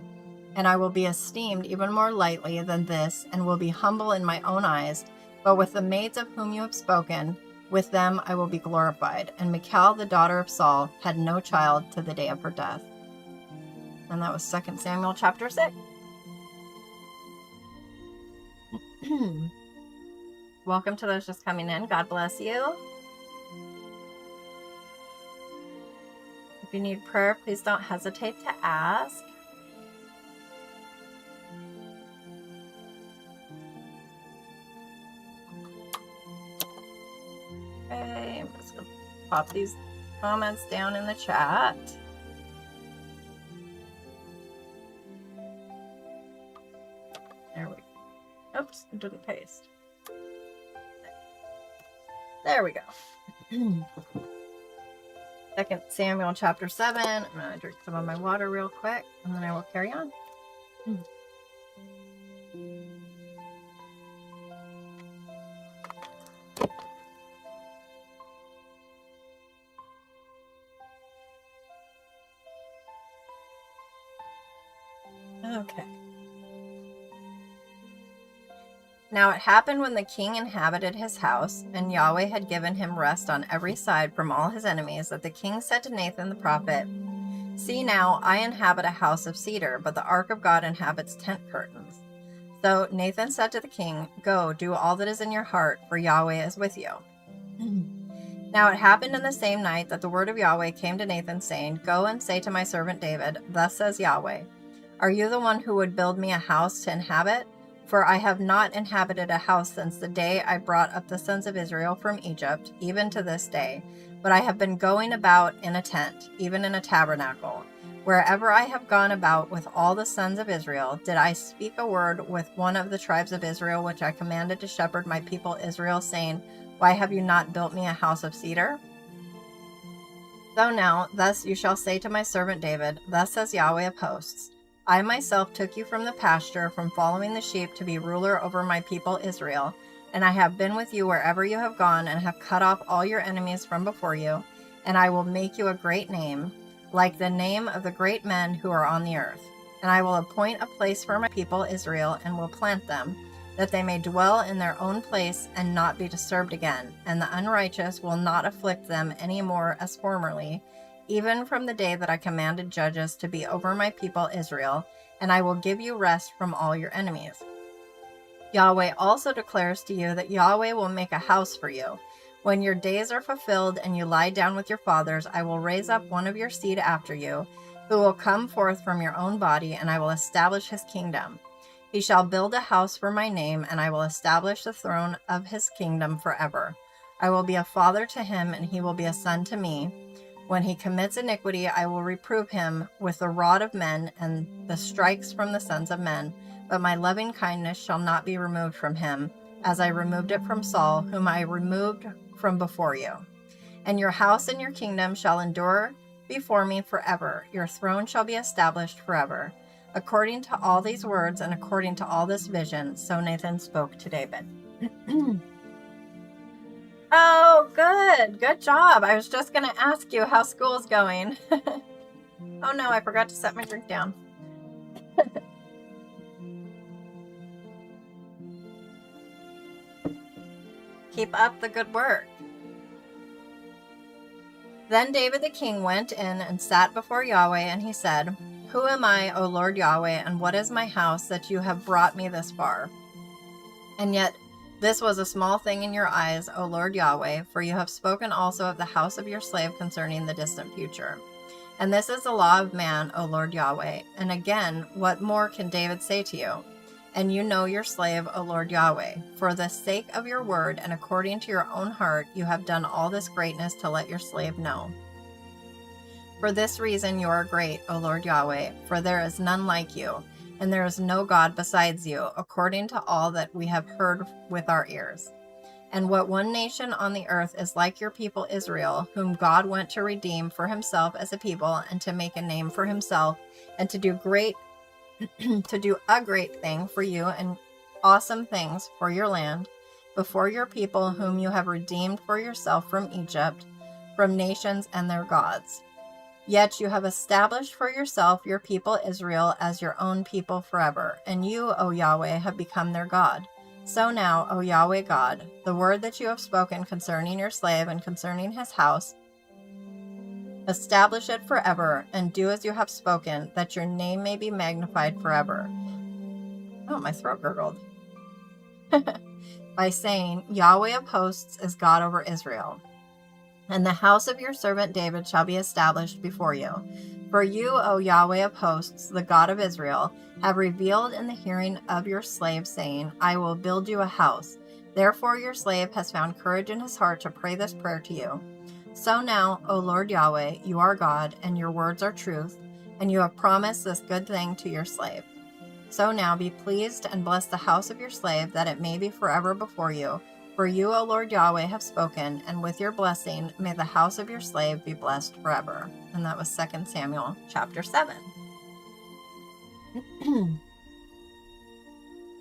[SPEAKER 1] And I will be esteemed even more lightly than this, and will be humble in my own eyes. But with the maids of whom you have spoken, with them I will be glorified." And Michal, the daughter of Saul, had no child to the day of her death. And that was 2 Samuel chapter 6. Welcome to those just coming in. God bless you. If you need prayer, please don't hesitate to ask. Okay, I'm just going to pop these comments down in the chat. There we go. Oops, it didn't paste. There we go. 2 Samuel chapter 7. I'm going to drink some of my water real quick, and then I will carry on. Okay. Now it happened when the king inhabited his house, and Yahweh had given him rest on every side from all his enemies, that the king said to Nathan the prophet, "See now, I inhabit a house of cedar, but the ark of God inhabits tent curtains." So Nathan said to the king, "Go, do all that is in your heart, for Yahweh is with you." Now it happened in the same night that the word of Yahweh came to Nathan, saying, "Go and say to my servant David, Thus says Yahweh, Are you the one who would build me a house to inhabit? For I have not inhabited a house since the day I brought up the sons of Israel from Egypt, even to this day. But I have been going about in a tent, even in a tabernacle. Wherever I have gone about with all the sons of Israel, did I speak a word with one of the tribes of Israel, which I commanded to shepherd my people Israel, saying, Why have you not built me a house of cedar? So now, thus you shall say to my servant David, Thus says Yahweh of hosts, I myself took you from the pasture, from following the sheep, to be ruler over my people Israel, and I have been with you wherever you have gone, and have cut off all your enemies from before you, and I will make you a great name, like the name of the great men who are on the earth. And I will appoint a place for my people Israel, and will plant them, that they may dwell in their own place and not be disturbed again, and the unrighteous will not afflict them any more as formerly, even from the day that I commanded judges to be over my people Israel, and I will give you rest from all your enemies. Yahweh also declares to you that Yahweh will make a house for you. When your days are fulfilled and you lie down with your fathers, I will raise up one of your seed after you, who will come forth from your own body, and I will establish his kingdom. He shall build a house for my name, and I will establish the throne of his kingdom forever. I will be a father to him, and he will be a son to me. When he commits iniquity, I will reprove him with the rod of men and the strikes from the sons of men. But my loving kindness shall not be removed from him, as I removed it from Saul, whom I removed from before you. And your house and your kingdom shall endure before me forever. Your throne shall be established forever. According to all these words and according to all this vision, so Nathan spoke to David. Oh, good. Good job. I was just going to ask you how school's going. Oh no, I forgot to set my drink down. Keep up the good work. Then David the king went in and sat before Yahweh, and he said, Who am I, O Lord Yahweh, and what is my house that you have brought me this far? And yet this was a small thing in your eyes, O Lord Yahweh, for you have spoken also of the house of your slave concerning the distant future. And this is the law of man, O Lord Yahweh. And again, what more can David say to you? And you know your slave, O Lord Yahweh. For the sake of your word and according to your own heart, you have done all this greatness to let your slave know. For this reason you are great, O Lord Yahweh, for there is none like you, and there is no God besides you, according to all that we have heard with our ears. And what one nation on the earth is like your people Israel, whom God went to redeem for himself as a people, and to make a name for himself, and to do a great thing for you, and awesome things for your land, before your people whom you have redeemed for yourself from Egypt, from nations and their gods. Yet you have established for yourself your people Israel as your own people forever, and you, O Yahweh, have become their God. So now, O Yahweh God, the word that you have spoken concerning your slave and concerning his house, establish it forever, and do as you have spoken, that your name may be magnified forever. Oh, my throat gurgled. By saying, Yahweh of hosts is God over Israel. And the house of your servant David shall be established before you. For you, O Yahweh of hosts, the God of Israel, have revealed in the hearing of your slave, saying, I will build you a house. Therefore your slave has found courage in his heart to pray this prayer to you. So now, O Lord Yahweh, you are God, and your words are truth, and you have promised this good thing to your slave. So now be pleased and bless the house of your slave, that it may be forever before you. For you, O Lord Yahweh, have spoken, and with your blessing may the house of your slave be blessed forever. And that was 2 Samuel chapter 7.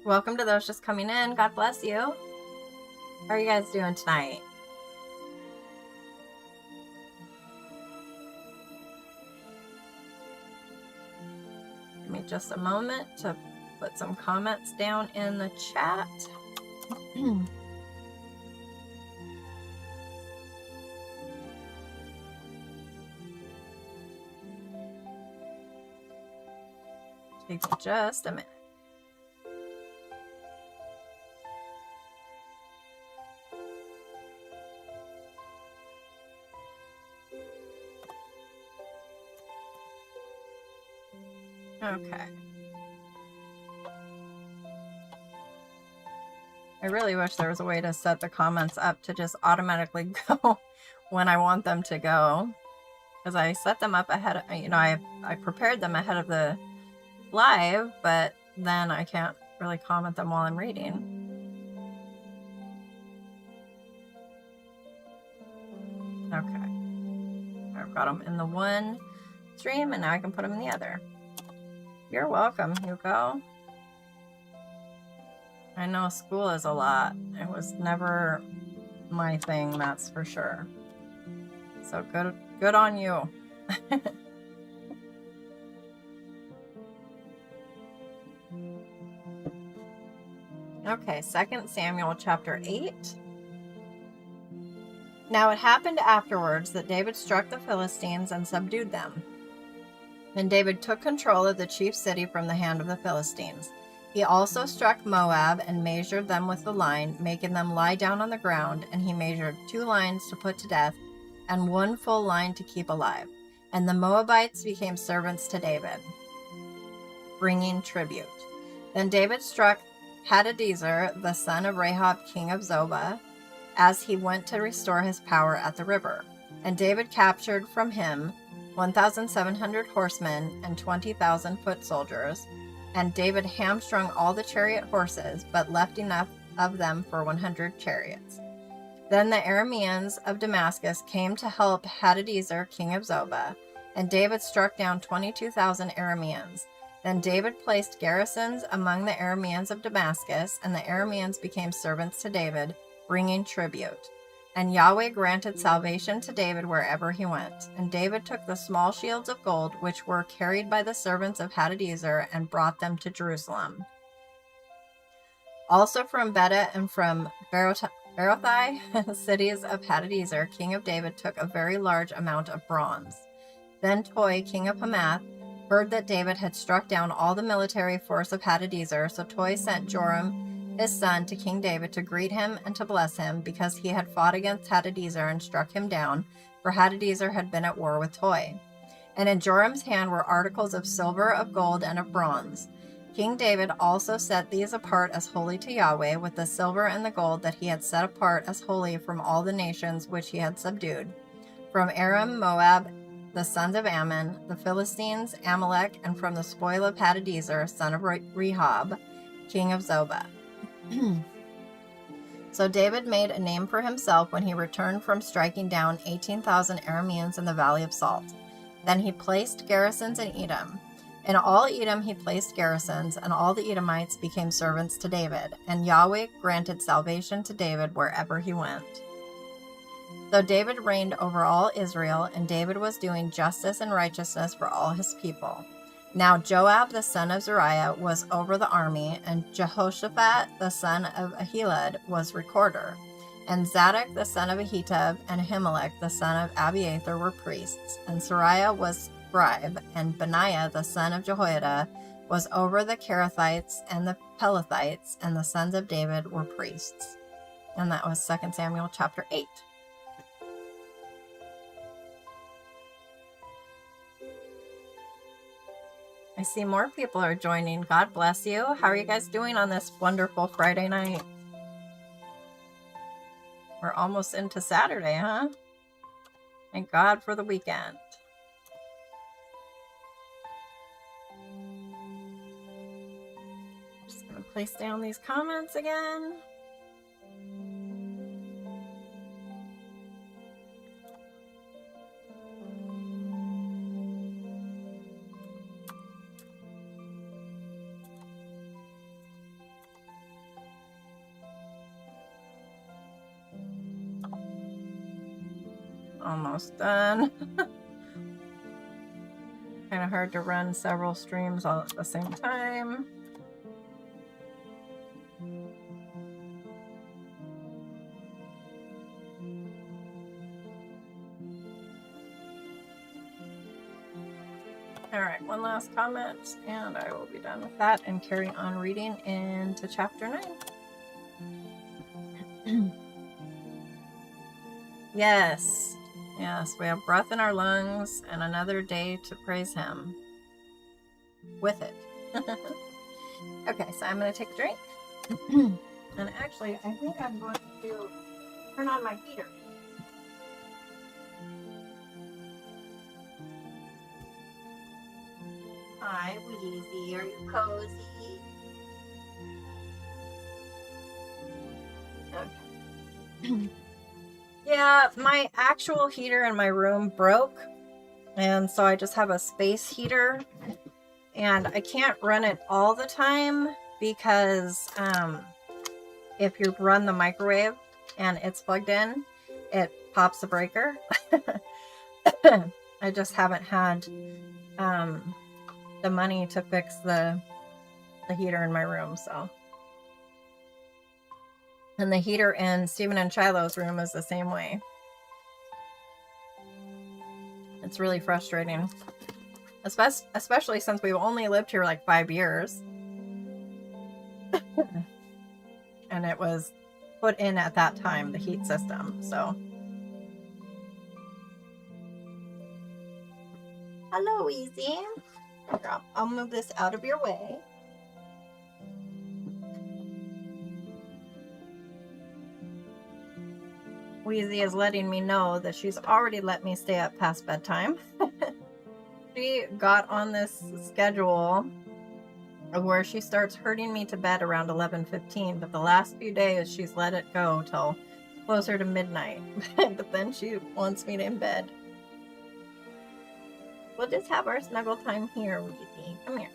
[SPEAKER 1] Welcome to those just coming in. God bless you. How are you guys doing tonight? Give me just a moment to put some comments down in the chat. Takes just a minute. Okay. I really wish there was a way to set the comments up to just automatically go when I want them to go. Because I set them up ahead of, I prepared them ahead of the live, but then I can't really comment them while I'm reading. Okay. I've got them in the one stream, and now I can put them in the other. You're welcome, Hugo. I know school is a lot. It was never my thing, that's for sure. So good on you. Okay, 2 Samuel chapter 8. Now it happened afterwards that David struck the Philistines and subdued them. And David took control of the chief city from the hand of the Philistines. He also struck Moab and measured them with the line, making them lie down on the ground, and he measured 2 lines to put to death, and 1 full line to keep alive. And the Moabites became servants to David, bringing tribute. Then David struck Hadadezer, the son of Rahab, king of Zobah, as he went to restore his power at the river. And David captured from him 1,700 horsemen and 20,000 foot soldiers. And David hamstrung all the chariot horses, but left enough of them for 100 chariots. Then the Arameans of Damascus came to help Hadadezer, king of Zobah, and David struck down 22,000 Arameans. Then David placed garrisons among the Arameans of Damascus, and the Arameans became servants to David, bringing tribute. And Yahweh granted salvation to David wherever he went. And David took the small shields of gold, which were carried by the servants of Hadadezer, and brought them to Jerusalem. Also from Beta and from Berothai, cities of Hadadezer, king of David, took a very large amount of bronze. Then Toi, king of Hamath, heard that David had struck down all the military force of Hadadezer, so Toi sent Joram, his son, to King David to greet him and to bless him, because he had fought against Hadadezer and struck him down, for Hadadezer had been at war with Toi. And in Joram's hand were articles of silver, of gold, and of bronze. King David also set these apart as holy to Yahweh, with the silver and the gold that he had set apart as holy from all the nations which he had subdued, from Aram, Moab, the sons of Ammon, the Philistines, Amalek, and from the spoil of Hadadezer, son of Rehob, king of Zobah. So David made a name for himself when he returned from striking down 18,000 Arameans in the Valley of Salt. Then he placed garrisons in Edom. In all Edom he placed garrisons, and all the Edomites became servants to David, and Yahweh granted salvation to David wherever he went. So David reigned over all Israel, and David was doing justice and righteousness for all his people. Now Joab the son of Zeruiah was over the army, and Jehoshaphat the son of Ahilud was recorder, and Zadok the son of Ahitub and Ahimelech the son of Abiathar were priests, and Sariah was scribe, and Benaiah the son of Jehoiada was over the Kerethites and the Pelethites, and the sons of David were priests. And that was 2 Samuel chapter 8. I see more people are joining. God bless you. How are you guys doing on this wonderful Friday night? We're almost into Saturday, huh? Thank God for the weekend. Just going to place down these comments again. Almost done. Kind of hard to run several streams all at the same time. All right, one last comment, and I will be done with that and carry on reading into chapter 9. Yes, we have breath in our lungs and another day to praise Him with it. Okay, so I'm going to take a drink. And actually, I think I'm going to turn on my heater. Hi, Wheezy. Are you cozy? Okay. Yeah, my actual heater in my room broke. And so I just have a space heater. And I can't run it all the time because if you run the microwave and it's plugged in, it pops the breaker. I just haven't had the money to fix the heater in my room, so. And the heater in Stephen and Shiloh's room is the same way. It's really frustrating. Especially since we've only lived here like 5 years. And it was put in at that time, the heat system, so. Hello, Easy. I'll move this out of your way. Wheezy is letting me know that she's already let me stay up past bedtime. She got on this schedule where she starts herding me to bed around 11:15, but the last few days she's let it go till closer to midnight. But then she wants me in bed. We'll just have our snuggle time here, Wheezy. Come here.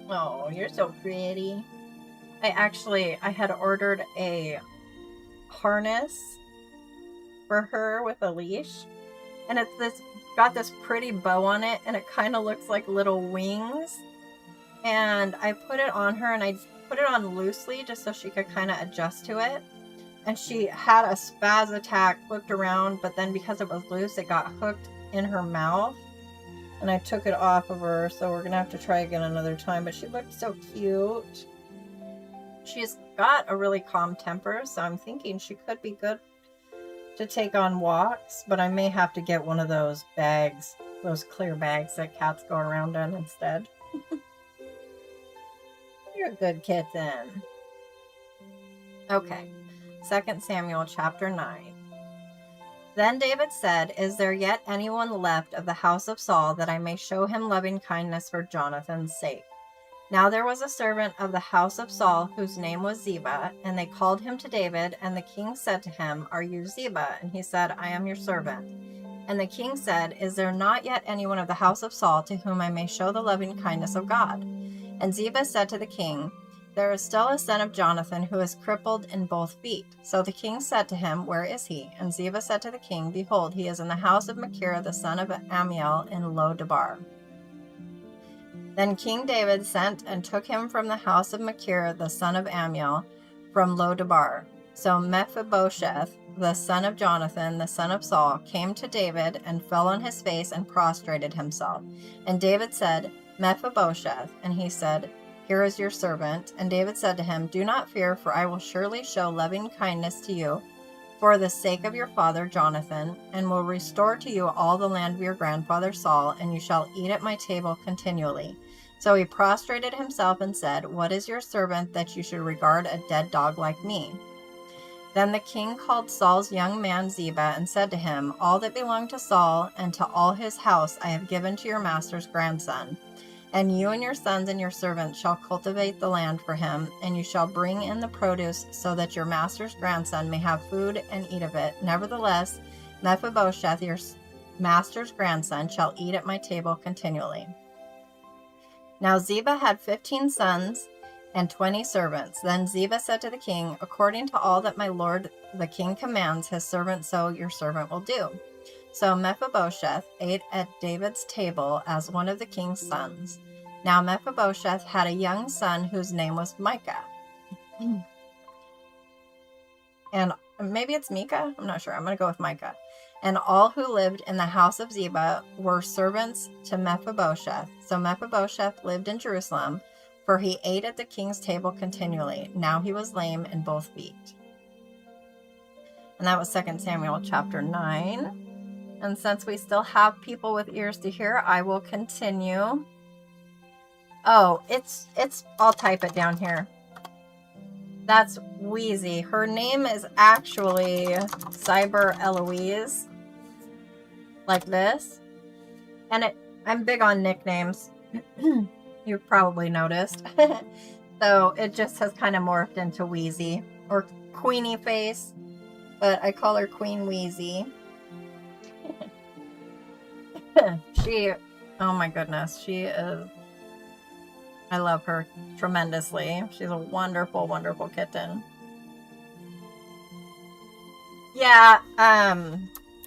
[SPEAKER 1] Oh, you're so pretty. I had ordered a harness for her with a leash, and it's got this pretty bow on it, and it kind of looks like little wings. And I put it on her, and I put it on loosely just so she could kind of adjust to it. And she had a spaz attack, flipped around, but then because it was loose, it got hooked in her mouth. And I took it off of her, so we're gonna have to try again another time. But she looked so cute. She's got a really calm temper, so I'm thinking she could be good to take on walks, but I may have to get one of those bags, those clear bags that cats go around in instead. You're a good kitten. Okay, 2 Samuel chapter 9. Then David said, "Is there yet anyone left of the house of Saul that I may show him loving kindness for Jonathan's sake?" Now there was a servant of the house of Saul whose name was Ziba, and they called him to David, and the king said to him, "Are you Ziba?" And he said, "I am your servant." And the king said, "Is there not yet anyone of the house of Saul to whom I may show the loving kindness of God?" And Ziba said to the king, "There is still a son of Jonathan who is crippled in both feet." So the king said to him, "Where is he?" And Ziba said to the king, "Behold, he is in the house of Machir the son of Ammiel in Lo-debar." Then King David sent and took him from the house of Machir the son of Ammiel from Lo-debar. So Mephibosheth, the son of Jonathan, the son of Saul, came to David and fell on his face and prostrated himself. And David said, "Mephibosheth." And he said, "Here is your servant." And David said to him, "Do not fear, for I will surely show loving kindness to you for the sake of your father Jonathan, and will restore to you all the land of your grandfather Saul, and you shall eat at my table continually." So he prostrated himself and said, "What is your servant that you should regard a dead dog like me?" Then the king called Saul's young man Ziba and said to him, "All that belonged to Saul and to all his house I have given to your master's grandson. And you and your sons and your servants shall cultivate the land for him, and you shall bring in the produce so that your master's grandson may have food and eat of it. Nevertheless, Mephibosheth, your master's grandson, shall eat at my table continually." Now Ziba had 15 sons and 20 servants. Then Ziba said to the king, "According to all that my lord the king commands his servant, so your servant will do." So Mephibosheth ate at David's table as one of the king's sons. Now Mephibosheth had a young son whose name was Micah. And maybe it's Micah? I'm not sure. I'm going to go with Micah. And all who lived in the house of Ziba were servants to Mephibosheth. So Mephibosheth lived in Jerusalem, for he ate at the king's table continually. Now he was lame in both feet. And that was 2 Samuel chapter 9. And since we still have people with ears to hear, I will continue. Oh, I'll type it down here. That's Wheezy. Her name is actually Cyber Eloise. Like this. And I'm big on nicknames. You've probably noticed. So it just has kind of morphed into Wheezy. Or Queenie Face. But I call her Queen Wheezy. Oh my goodness, she is, I love her tremendously. She's a wonderful, wonderful kitten. Yeah,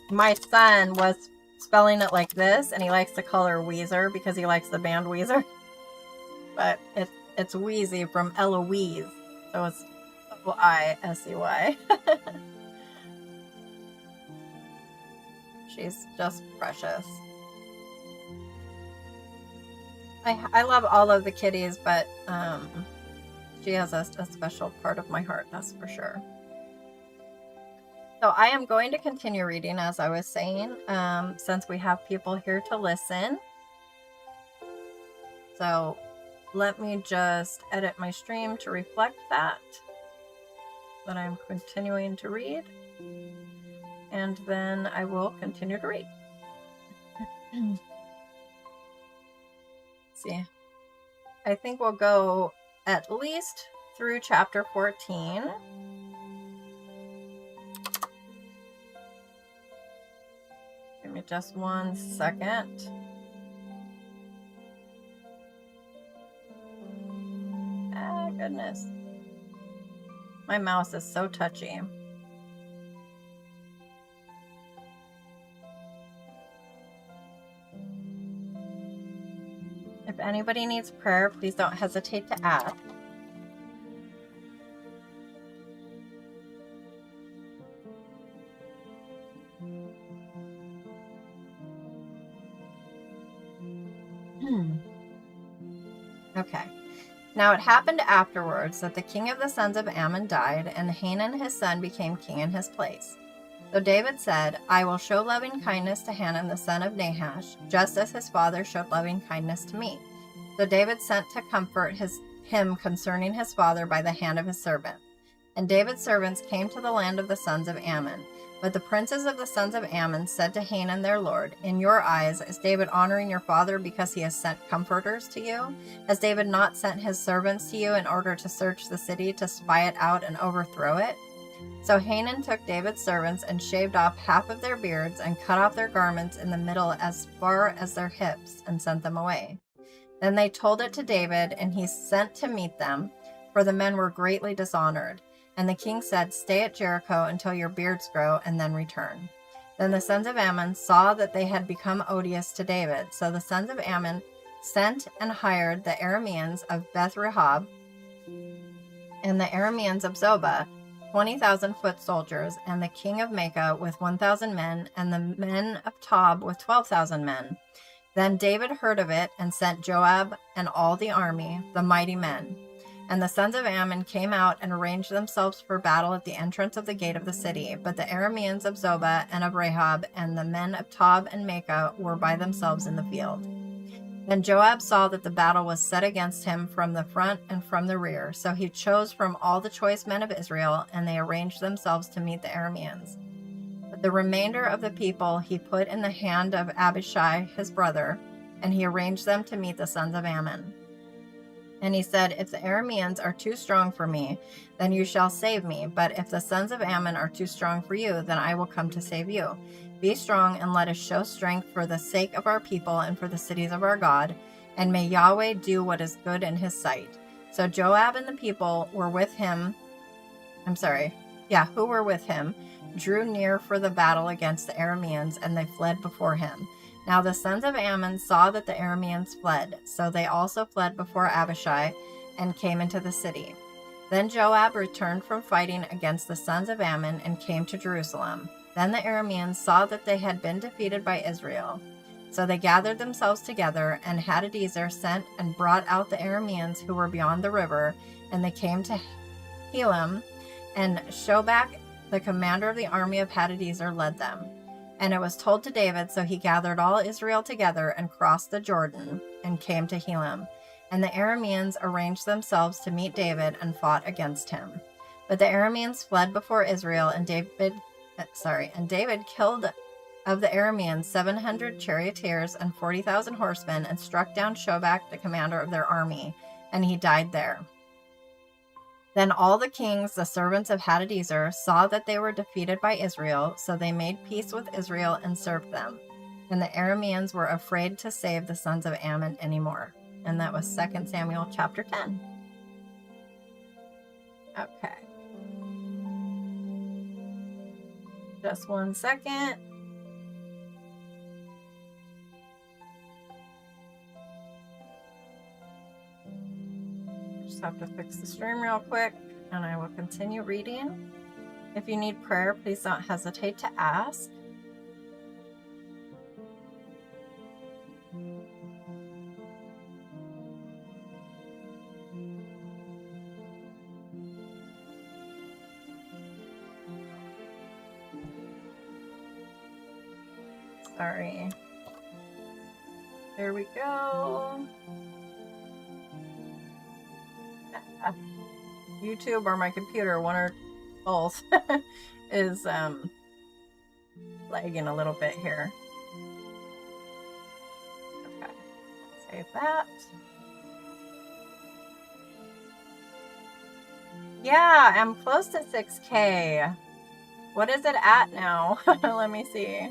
[SPEAKER 1] my son was spelling it like this, and he likes to call her Weezer because he likes the band Weezer. But it's Wheezy from Eloise, so it's Oisey. She's just precious. I love all of the kitties, but she has a special part of my heart, that's for sure. So I am going to continue reading, as I was saying, since we have people here to listen. So let me just edit my stream to reflect that I'm continuing to read. And then I will continue to read. See, I think we'll go at least through chapter 14. Give me just 1 second. Ah, goodness. My mouse is so touchy. If anybody needs prayer, please don't hesitate to ask. Okay. Now it happened afterwards that the king of the sons of Ammon died, and Hanun his son became king in his place. So David said, I will show loving kindness to Hanun the son of Nahash, just as his father showed loving kindness to me. So David sent to comfort him concerning his father by the hand of his servant. And David's servants came to the land of the sons of Ammon. But the princes of the sons of Ammon said to Hanun their lord, in your eyes, is David honoring your father because he has sent comforters to you? Has David not sent his servants to you in order to search the city, to spy it out and overthrow it? So Hanun took David's servants and shaved off half of their beards and cut off their garments in the middle as far as their hips and sent them away. Then they told it to David, and he sent to meet them, for the men were greatly dishonored. And the king said, stay at Jericho until your beards grow, and then return. Then the sons of Ammon saw that they had become odious to David. So the sons of Ammon sent and hired the Arameans of Beth-rehob and the Arameans of Zobah, 20,000 foot soldiers, and the king of Maacah with 1,000 men, and the men of Tob with 12,000 men. Then David heard of it and sent Joab and all the army, the mighty men. And the sons of Ammon came out and arranged themselves for battle at the entrance of the gate of the city. But the Arameans of Zobah and of Rehob and the men of Tob and Maacah were by themselves in the field. Then Joab saw that the battle was set against him from the front and from the rear. So he chose from all the choice men of Israel, and they arranged themselves to meet the Arameans. But the remainder of the people he put in the hand of Abishai his brother, and he arranged them to meet the sons of Ammon. And he said, if the Arameans are too strong for me, then you shall save me. But if the sons of Ammon are too strong for you, then I will come to save you. Be strong and let us show strength for the sake of our people and for the cities of our God. And may Yahweh do what is good in his sight. So Joab and the people were with him. Who were with him, drew near for the battle against the Arameans, and they fled before him. Now the sons of Ammon saw that the Arameans fled, so they also fled before Abishai and came into the city. Then Joab returned from fighting against the sons of Ammon and came to Jerusalem. Then the Arameans saw that they had been defeated by Israel. So they gathered themselves together, and Hadadezer sent and brought out the Arameans who were beyond the river, and they came to Helam, and Shobach, the commander of the army of Hadadezer, led them. And it was told to David, so he gathered all Israel together and crossed the Jordan and came to Helam. And the Arameans arranged themselves to meet David and fought against him. But the Arameans fled before Israel, and David killed of the Arameans 700 charioteers and 40,000 horsemen, and struck down Shobach, the commander of their army, and he died there. Then all the kings, the servants of Hadadezer, saw that they were defeated by Israel, so they made peace with Israel and served them. And the Arameans were afraid to save the sons of Ammon anymore. And that was 2 Samuel chapter 10. Okay. Just 1 second. Just have to fix the stream real quick, and I will continue reading. If you need prayer, please don't hesitate to ask. Sorry. There we go. YouTube or my computer, one or both, is lagging a little bit here. Okay, save that. Yeah, I'm close to 6K. What is it at now? Let me see.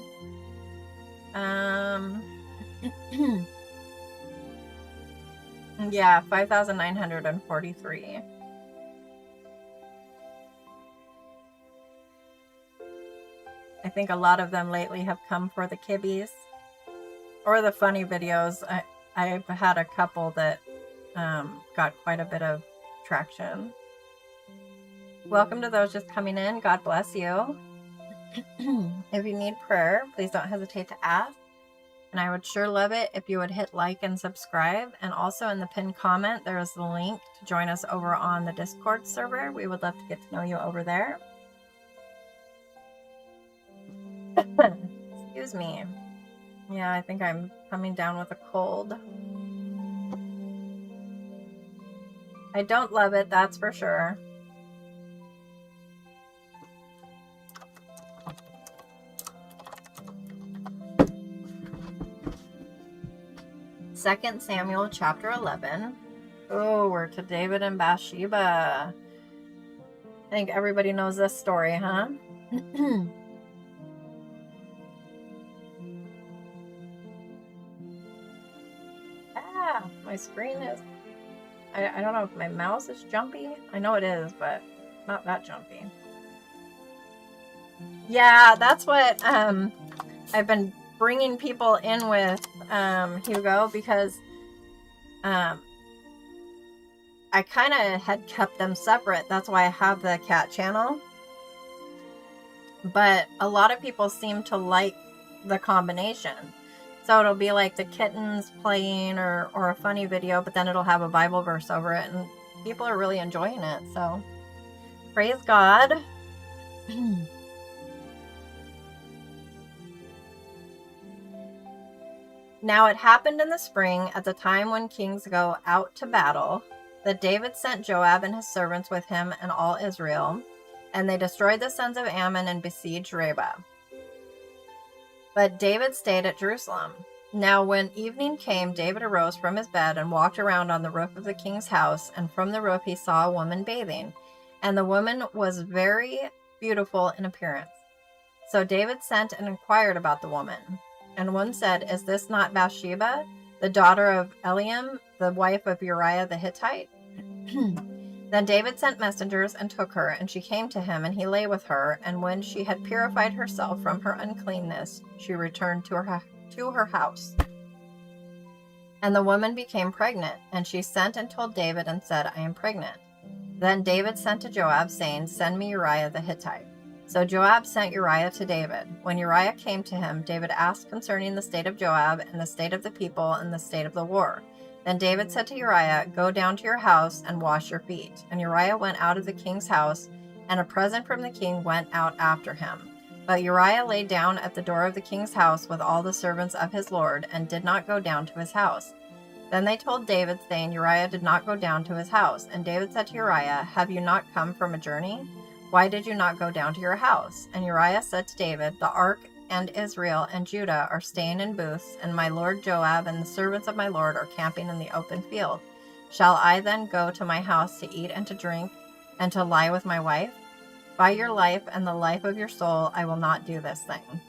[SPEAKER 1] Yeah, 5,943. I think a lot of them lately have come for the kibbies or the funny videos. I've had a couple that got quite a bit of traction. Welcome to those just coming in. God bless you. If you need prayer, please don't hesitate to ask. And I would sure love it if you would hit like and subscribe. And also in the pinned comment, there is the link to join us over on the Discord server. We would love to get to know you over there. Excuse me. Yeah, I think I'm coming down with a cold. I don't love it, that's for sure. Second Samuel chapter 11. Oh, we're to David and Bathsheba. I think everybody knows this story, huh? My screen is... I don't know if my mouse is jumpy. I know it is, but not that jumpy. Yeah, that's what I've been bringing people in with, Hugo, because I kind of had kept them separate. That's why I have the cat channel. But a lot of people seem to like the combination. So it'll be like the kittens playing or a funny video, but then it'll have a Bible verse over it, and people are really enjoying it. So praise God. Now it happened in the spring, at the time when kings go out to battle, that David sent Joab and his servants with him and all Israel, and they destroyed the sons of Ammon and besieged Rabbah. But David stayed at Jerusalem. Now when evening came, David arose from his bed and walked around on the roof of the king's house, and from the roof he saw a woman bathing, and the woman was very beautiful in appearance. So David sent and inquired about the woman. And one said, "Is this not Bathsheba, the daughter of Eliam, the wife of Uriah the Hittite?" Then David sent messengers and took her, and she came to him, and he lay with her. And when she had purified herself from her uncleanness, she returned to her house. And the woman became pregnant, and she sent and told David and said, "I am pregnant." Then David sent to Joab, saying, "Send me Uriah the Hittite." So Joab sent Uriah to David. When Uriah came to him, David asked concerning the state of Joab and the state of the people and the state of the war. Then David said to Uriah, "Go down to your house and wash your feet." And Uriah went out of the king's house, and a present from the king went out after him. But Uriah lay down at the door of the king's house with all the servants of his lord, and did not go down to his house. Then they told David, saying, Uriah did not go down to his house. And David said to Uriah, "Have you not come from a journey? Why did you not go down to your house?" And Uriah said to David, "The ark and Israel and Judah are staying in booths, and my lord Joab and the servants of my lord are camping in the open field. Shall I then go to my house to eat and to drink, and to lie with my wife? By your life and the life of your soul, I will not do this thing."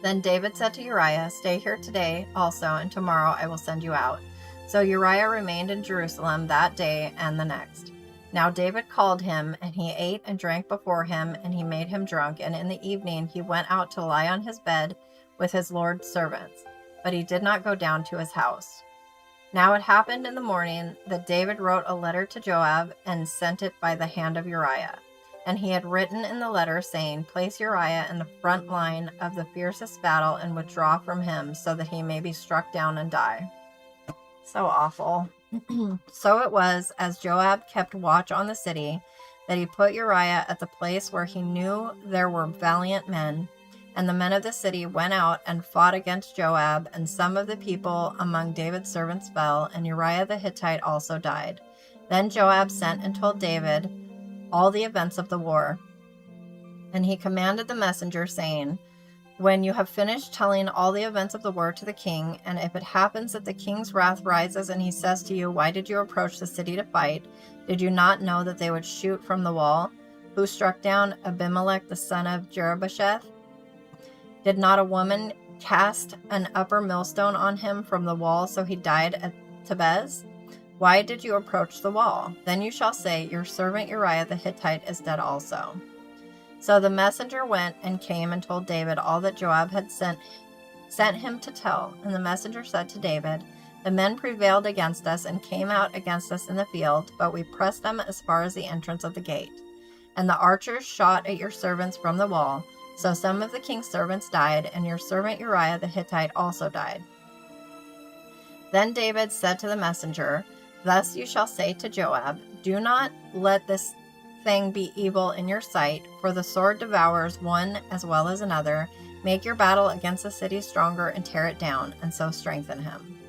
[SPEAKER 1] Then David said to Uriah, "Stay here today also, and tomorrow I will send you out." So Uriah remained in Jerusalem that day and the next. Now David called him, and he ate and drank before him, and he made him drunk. And in the evening he went out to lie on his bed with his lord's servants, but he did not go down to his house. Now it happened in the morning that David wrote a letter to Joab and sent it by the hand of Uriah. And he had written in the letter, saying, "Place Uriah in the front line of the fiercest battle and withdraw from him, so that he may be struck down and die." So awful. So it was, as Joab kept watch on the city, that he put Uriah at the place where he knew there were valiant men. And the men of the city went out and fought against Joab, and some of the people among David's servants fell, and Uriah the Hittite also died. Then Joab sent and told David all the events of the war. And he commanded the messenger, saying, "When you have finished telling all the events of the war to the king, and if it happens that the king's wrath rises and he says to you, 'Why did you approach the city to fight? Did you not know that they would shoot from the wall? Who struck down Abimelech the son of Jerubbesheth? Did not a woman cast an upper millstone on him from the wall, so he died at Tebez? Why did you approach the wall?' Then you shall say, 'Your servant Uriah the Hittite is dead also.'" So the messenger went and came and told David all that Joab had sent him to tell. And the messenger said to David, "The men prevailed against us and came out against us in the field, but we pressed them as far as the entrance of the gate. And the archers shot at your servants from the wall. So some of the king's servants died, and your servant Uriah the Hittite also died." Then David said to the messenger, "Thus you shall say to Joab, 'Do not let this thing be evil in your sight, for the sword devours one as well as another. Make your battle against the city stronger and tear it down, and so strengthen him.'"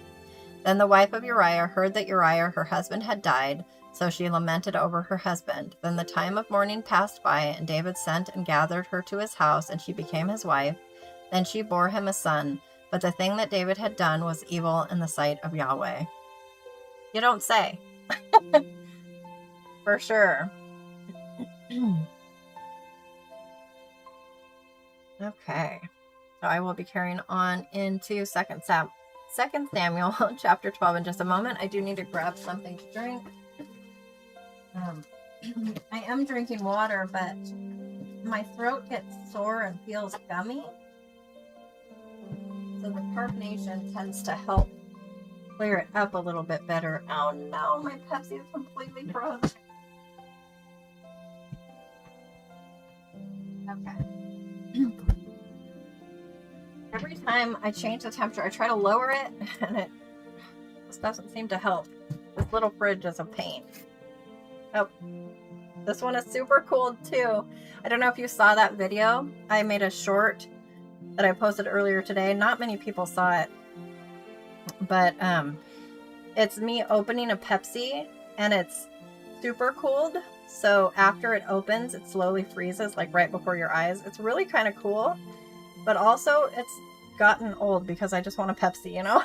[SPEAKER 1] Then the wife of Uriah heard that Uriah, her husband, had died, so she lamented over her husband. Then the time of mourning passed by, and David sent and gathered her to his house, and she became his wife. Then she bore him a son, but the thing that David had done was evil in the sight of Yahweh. You don't say. For sure. Okay, so I will be carrying on into 2 Samuel chapter 12 in just a moment. I do need to grab something to drink. I am drinking water, but my throat gets sore and feels gummy. So the carbonation tends to help clear it up a little bit better. Oh no, my Pepsi is completely frozen. Okay. Every time I change the temperature, I try to lower it, and it just doesn't seem to help. This little fridge is a pain. Oh, this one is super cool too. I don't know if you saw that video. I made a short that I posted earlier today. Not many people saw it, but it's me opening a Pepsi, and it's super cooled. So after it opens, it slowly freezes, like right before your eyes. It's really kind of cool, but also it's gotten old because I just want a Pepsi, you know?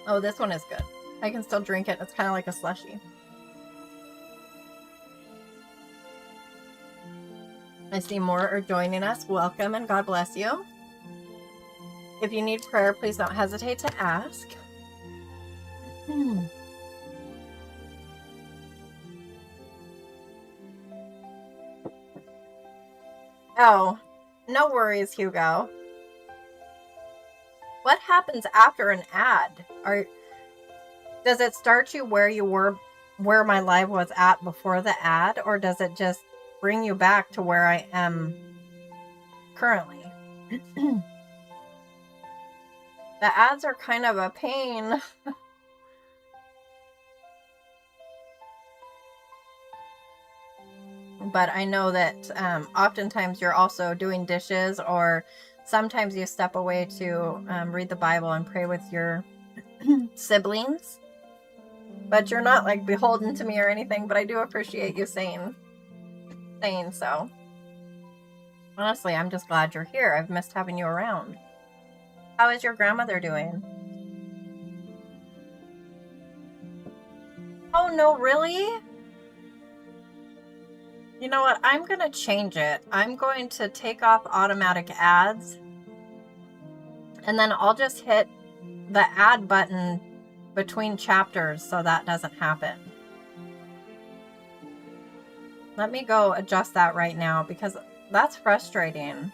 [SPEAKER 1] Oh, this one is good. I can still drink it. It's kind of like a slushie. I see more are joining us. Welcome and God bless you. If you need prayer, please don't hesitate to ask. Oh, no worries, Hugo. What happens after an ad? Does it start you where you were where my life was at before the ad, or does it just bring you back to where I am currently? The ads are kind of a pain. But I know that oftentimes you're also doing dishes, or sometimes you step away to read the Bible and pray with your siblings. But you're not like beholden to me or anything, but I do appreciate you saying so. Honestly, I'm just glad you're here. I've missed having you around. How is your grandmother doing? Oh, no, really? You know what? I'm going to change it. I'm going to take off automatic ads, and then I'll just hit the add button between chapters so that doesn't happen. Let me go adjust that right now, because that's frustrating.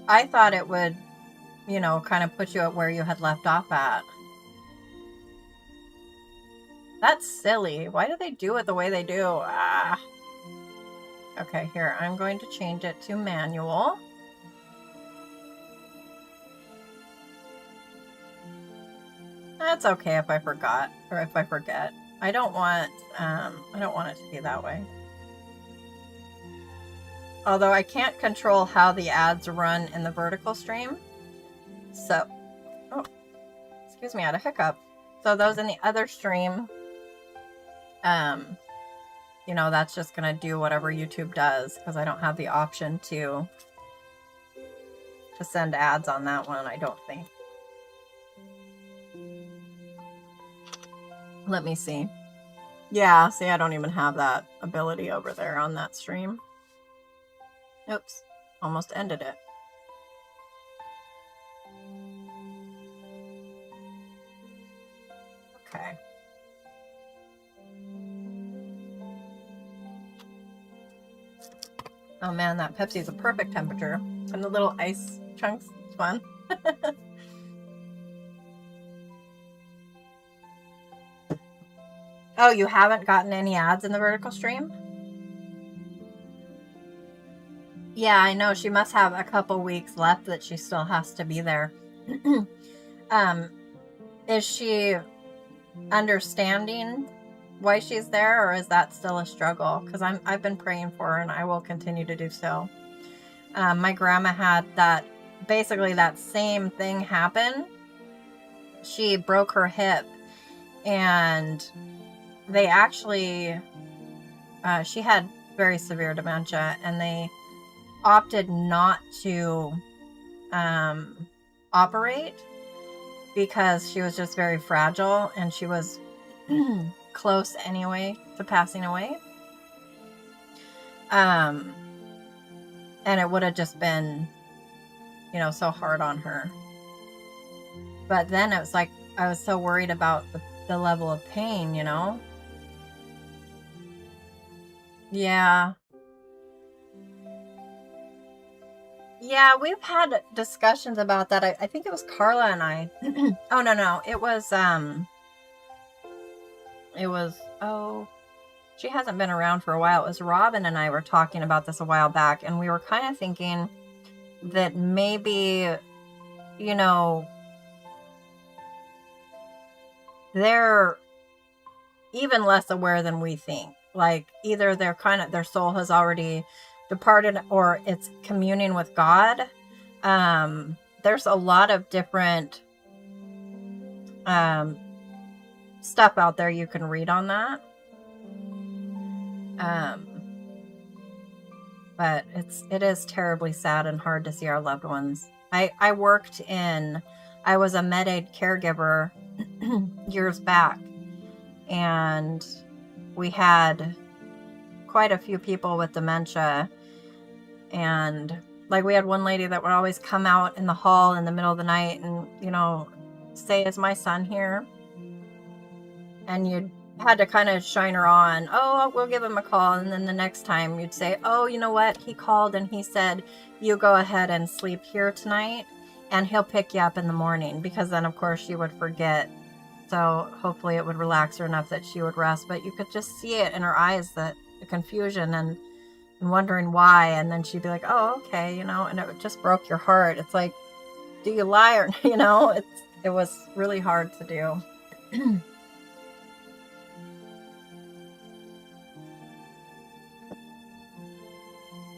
[SPEAKER 1] I thought it would, kind of put you at where you had left off at. That's silly. Why do they do it the way they do? Okay, here. I'm going to change it to manual. That's okay if I forgot, or if I forget. I don't want it to be that way. Although I can't control how the ads run in the vertical stream. So, excuse me, I had a hiccup. So those in the other stream, that's just going to do whatever YouTube does, because I don't have the option to send ads on that one, I don't think. Let me see. Yeah, see, I don't even have that ability over there on that stream. Oops, almost ended it. Okay. Oh man, that Pepsi's a perfect temperature. And the little ice chunks, it's fun. Oh, you haven't gotten any ads in the vertical stream? Yeah, I know. She must have a couple weeks left that she still has to be there. Is she understanding why she's there, or is that still a struggle? Because I've been praying for her, and I will continue to do so. My grandma had basically that same thing happen. She broke her hip, and they actually, she had very severe dementia, and they opted not to operate because she was just very fragile, and she was close anyway to passing away. And it would have just been, so hard on her. But then it was like, I was so worried about the level of pain, Yeah. Yeah, we've had discussions about that. I think it was Carla and I. Oh, no. It was, she hasn't been around for a while. It was Robin and I were talking about this a while back, and we were kind of thinking that maybe, they're even less aware than we think. Like, either their soul has already departed, or it's communing with God. There's a lot of different stuff out there you can read on that. But it is terribly sad and hard to see our loved ones. I was a med aid caregiver years back, and we had quite a few people with dementia, and like we had one lady that would always come out in the hall in the middle of the night and say, "Is my son here?" And you had to kind of shine her on. "Oh, we'll give him a call." And then the next time you'd say, "Oh, you know what? He called and he said, you go ahead and sleep here tonight, and he'll pick you up in the morning." Because then, of course, she would forget So hopefully it would relax her enough that she would rest. But you could just see it in her eyes, that the confusion and wondering why. And then she'd be like, oh, okay, and it just broke your heart. It's like, do you lie or, it was really hard to do.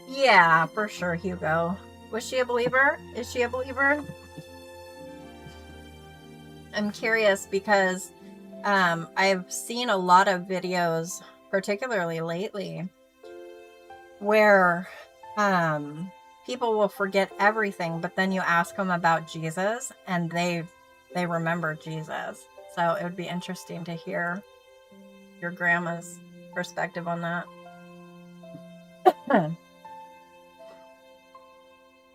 [SPEAKER 1] Yeah, for sure, Hugo. Was she a believer? Is she a believer? I'm curious because I've seen a lot of videos, particularly lately, where people will forget everything, but then you ask them about Jesus and they remember Jesus. So it would be interesting to hear your grandma's perspective on that.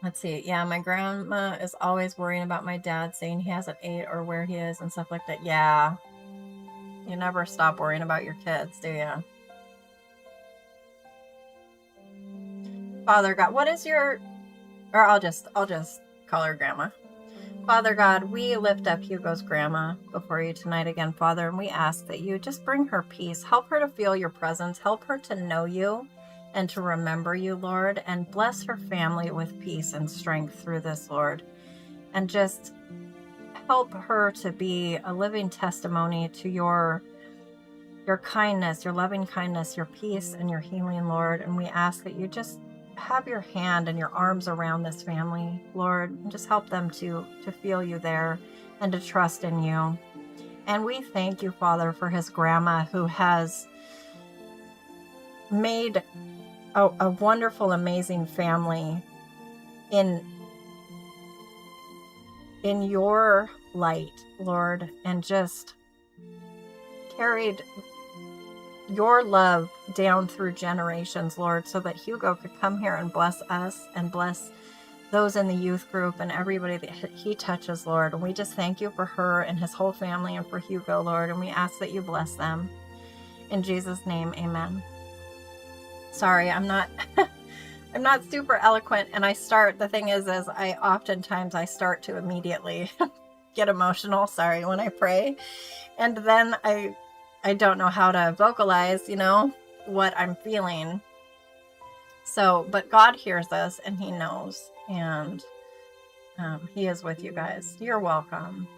[SPEAKER 1] Let's see. Yeah, my grandma is always worrying about my dad, saying he hasn't ate or where he is and stuff like that. Yeah. You never stop worrying about your kids, do you? Father God, what is your... Or I'll just call her Grandma. Father God, we lift up Hugo's grandma before you tonight again, Father, and we ask that you just bring her peace. Help her to feel your presence. Help her to know you and to remember you, Lord, and bless her family with peace and strength through this, Lord. And just help her to be a living testimony to your kindness, your loving kindness, your peace, and your healing, Lord. And we ask that you just have your hand and your arms around this family, Lord, and just help them to feel you there and to trust in you. And we thank you, Father, for his grandma, who has made a wonderful, amazing family in your light, Lord, and just carried your love down through generations, Lord, so that Hugo could come here and bless us and bless those in the youth group and everybody that he touches, Lord. And we just thank you for her and his whole family and for Hugo, Lord. And we ask that you bless them. In Jesus' name, amen. Sorry, I'm not I'm not super eloquent, and the thing is I oftentimes start to immediately get emotional, when I pray. And then I don't know how to vocalize, what I'm feeling. So, but God hears us and he knows, and he is with you guys. You're welcome.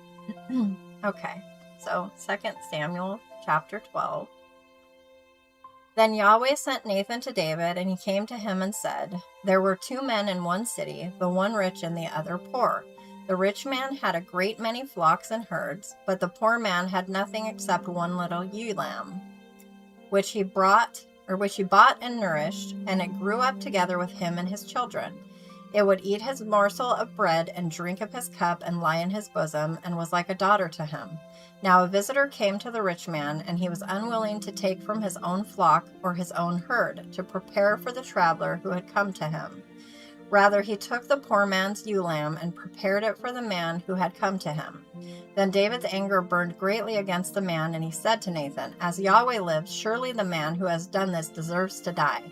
[SPEAKER 1] Okay. So 2 Samuel chapter 12. Then Yahweh sent Nathan to David, and he came to him and said, there were 2 men in one city, the one rich and the other poor. The rich man had a great many flocks and herds, but the poor man had nothing except one little ewe lamb, which he bought and nourished, and it grew up together with him and his children. It would eat his morsel of bread and drink of his cup and lie in his bosom, and was like a daughter to him. Now a visitor came to the rich man, and he was unwilling to take from his own flock or his own herd to prepare for the traveler who had come to him. Rather, he took the poor man's ewe lamb and prepared it for the man who had come to him. Then David's anger burned greatly against the man, and he said to Nathan, as Yahweh lives, surely the man who has done this deserves to die,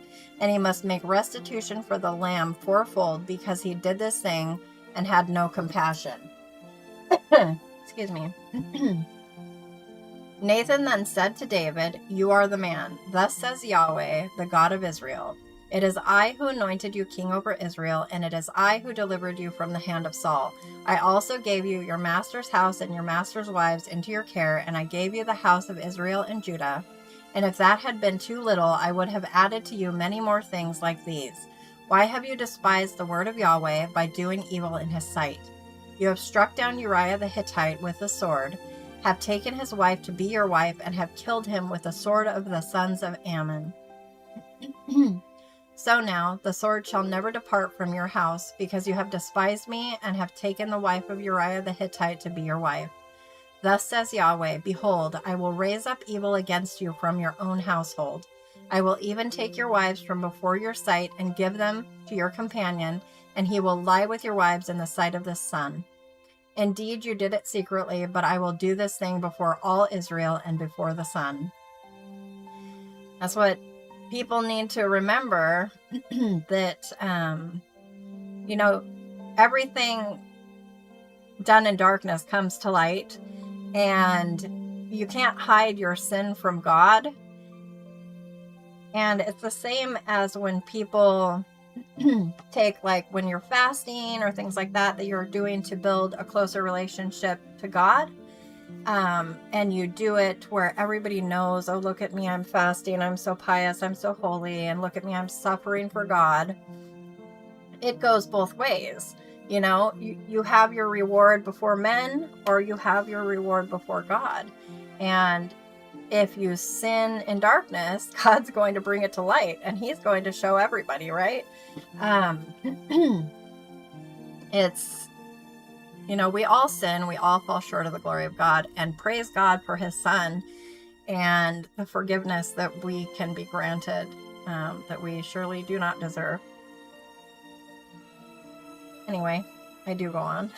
[SPEAKER 1] and he must make restitution for the lamb fourfold, because he did this thing and had no compassion. Excuse me. Nathan then said to David, you are the man. Thus says Yahweh, the God of Israel. It is I who anointed you king over Israel, and it is I who delivered you from the hand of Saul. I also gave you your master's house and your master's wives into your care, and I gave you the house of Israel and Judah. And if that had been too little, I would have added to you many more things like these. Why have you despised the word of Yahweh by doing evil in his sight? You have struck down Uriah the Hittite with the sword, have taken his wife to be your wife, and have killed him with the sword of the sons of Amnon. So now the sword shall never depart from your house, because you have despised me and have taken the wife of Uriah the Hittite to be your wife. Thus says Yahweh, behold, I will raise up evil against you from your own household. I will even take your wives from before your sight and give them to your companion, and he will lie with your wives in the sight of the sun. Indeed, you did it secretly, but I will do this thing before all Israel and before the sun. That's what people need to remember, that, everything done in darkness comes to light. and you can't hide your sin from God. And it's the same as when people take, like, when you're fasting or things like that, that you're doing to build a closer relationship to God. And you do it where everybody knows, oh, look at me, I'm fasting, I'm so pious, I'm so holy, and look at me, I'm suffering for God. It goes both ways. You know, you have your reward before men, or you have your reward before God. And if you sin in darkness, God's going to bring it to light, and he's going to show everybody, right? It's, you know, we all sin, we all fall short of the glory of God, and praise God for his son and the forgiveness that we can be granted, that we surely do not deserve. Anyway, I do go on.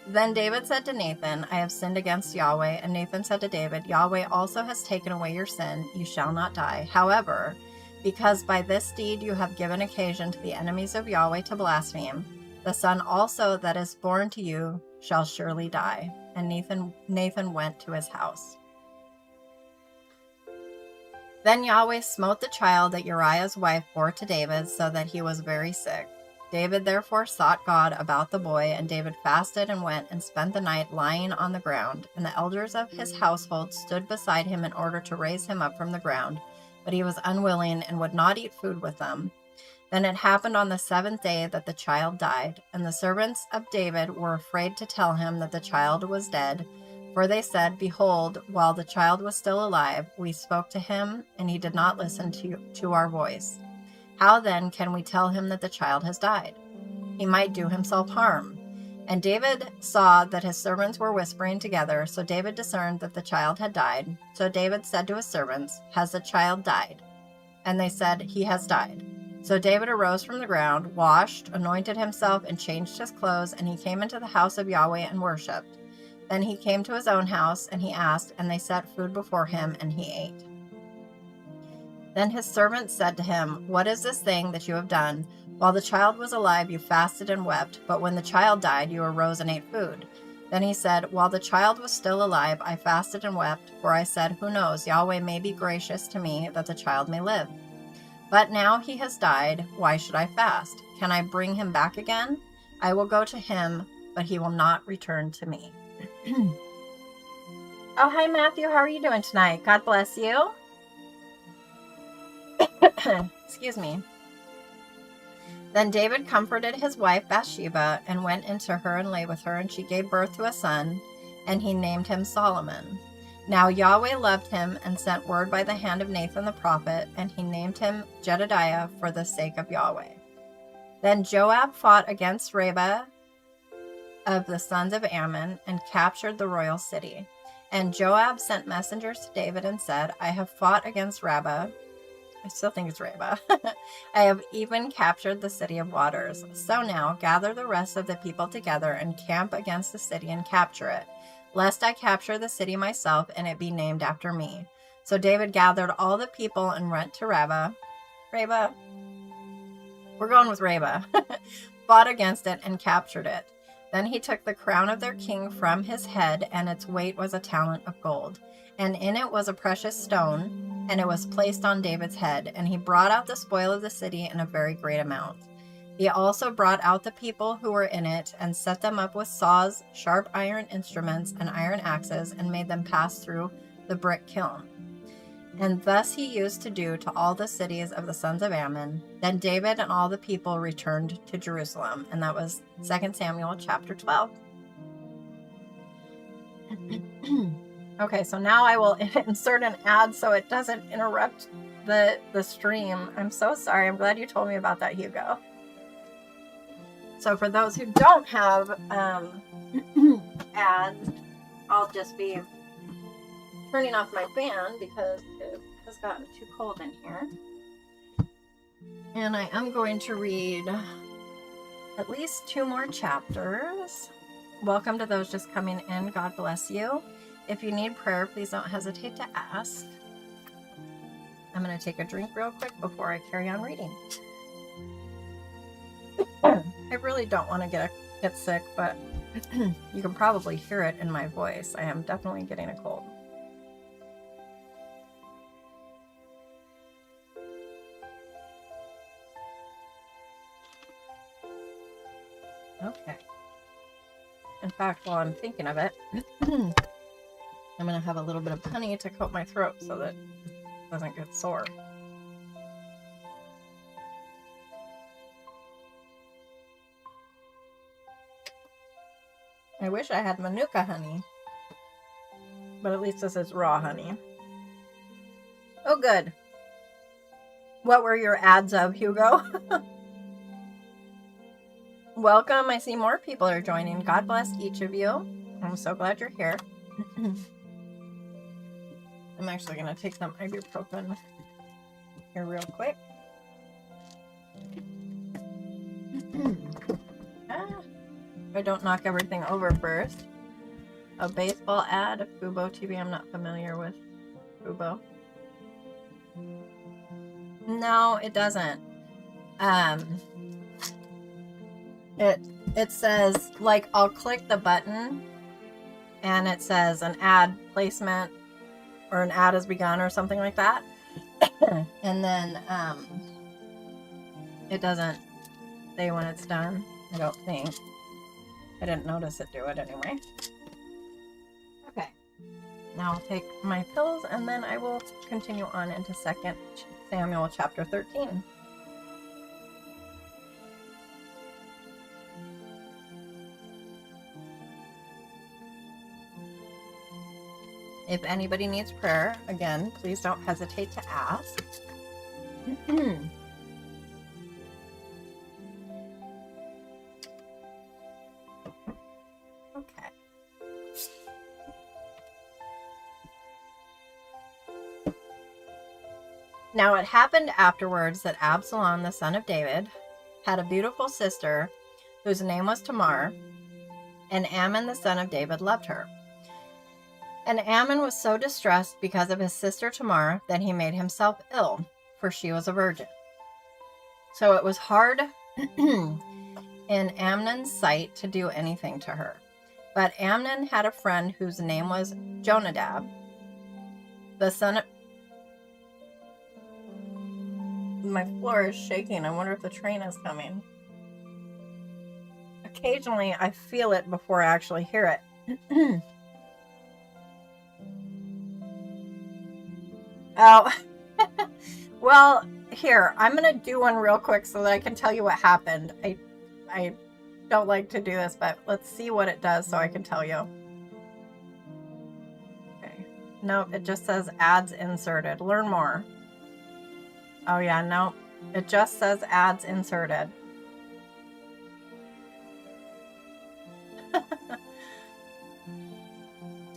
[SPEAKER 1] Then David said to Nathan, I have sinned against Yahweh. And Nathan said to David, Yahweh also has taken away your sin. You shall not die. However, because by this deed you have given occasion to the enemies of Yahweh to blaspheme, the son also that is born to you shall surely die. And Nathan went to his house. Then Yahweh smote the child that Uriah's wife bore to David, so that he was very sick. David therefore sought God about the boy, and David fasted and went and spent the night lying on the ground. And the elders of his household stood beside him in order to raise him up from the ground, but he was unwilling and would not eat food with them. Then it happened on the 7th day that the child died, and the servants of David were afraid to tell him that the child was dead, for they said, Behold, while the child was still alive, we spoke to him, and he did not listen to our voice. How then can we tell him that the child has died? He might do himself harm. And David saw that his servants were whispering together, so David discerned that the child had died. So David said to his servants, Has the child died? And they said, He has died. So David arose from the ground, washed, anointed himself, and changed his clothes, and he came into the house of Yahweh and worshipped. Then he came to his own house, and he asked, and they set food before him, and he ate. Then his servants said to him, What is this thing that you have done? While the child was alive, you fasted and wept, but when the child died, you arose and ate food. Then he said, While the child was still alive, I fasted and wept, for I said, Who knows, Yahweh may be gracious to me, that the child may live. But now he has died, why should I fast? Can I bring him back again? I will go to him, but he will not return to me. Oh, hi, Matthew. How are you doing tonight? God bless you. Excuse me. Then David comforted his wife Bathsheba and went into her and lay with her, and she gave birth to a son, and he named him Solomon. Now Yahweh loved him and sent word by the hand of Nathan the prophet, and he named him Jedediah for the sake of Yahweh. Then Joab fought against Rabbah of the sons of Ammon and captured the royal city. And Joab sent messengers to David and said, I have fought against Rabbah. I still think it's Rabbah. I have even captured the city of waters. So now gather the rest of the people together and camp against the city and capture it, lest I capture the city myself and it be named after me. So David gathered all the people and went to Rabbah. We're going with Rabbah. Fought against it and captured it. Then he took the crown of their king from his head, and its weight was a talent of gold. And in it was a precious stone, and it was placed on David's head. And he brought out the spoil of the city in a very great amount. He also brought out the people who were in it, and set them up with saws, sharp iron instruments, and iron axes, and made them pass through the brick kiln. And thus he used to do to all the cities of the sons of Ammon. Then David and all the people returned to Jerusalem. And that was 2 Samuel chapter 12. Okay, so now I will insert an ad so it doesn't interrupt the stream. I'm so sorry. I'm glad you told me about that, Hugo. So for those who don't have ads, I'll just be turning off my fan because it has gotten too cold in here. And I am going to read at least 2 more chapters. Welcome to those just coming in. God bless you. If you need prayer, please don't hesitate to ask. I'm going to take a drink real quick before I carry on reading. I really don't want to get sick, but You can probably hear it in my voice. I am definitely getting a cold. Okay. In fact, while I'm thinking of it, I'm going to have a little bit of honey to coat my throat so that it doesn't get sore. I wish I had Manuka honey, but at least this is raw honey. Oh, good. What were your ads of, Hugo? Welcome. I see more people are joining. God bless each of you. I'm so glad you're here. I'm actually going to take some ibuprofen here real quick. I don't knock everything over first. A baseball ad, Fubo TV. I'm not familiar with Fubo. No, it doesn't. It says, like, I'll click the button and it says an ad placement or an ad has begun or something like that. And then it doesn't say when it's done, I don't think. I didn't notice it do it anyway. Okay. Now I'll take my pills and then I will continue on into 2 Samuel chapter 13. If anybody needs prayer, again, please don't hesitate to ask. Okay. Now it happened afterwards that Absalom, the son of David, had a beautiful sister whose name was Tamar, and Amnon, the son of David, loved her. And Amnon was so distressed because of his sister Tamar that he made himself ill, for she was a virgin. So it was hard in Amnon's sight to do anything to her. But Amnon had a friend whose name was Jonadab, the son of... My floor is shaking. I wonder if the train is coming. Occasionally, I feel it before I actually hear it. Oh, well, here, I'm going to do one real quick so that I can tell you what happened. I don't like to do this, but let's see what it does so I can tell you. Okay. Nope, it just says ads inserted. Learn more. Oh, yeah, no, it just says ads inserted.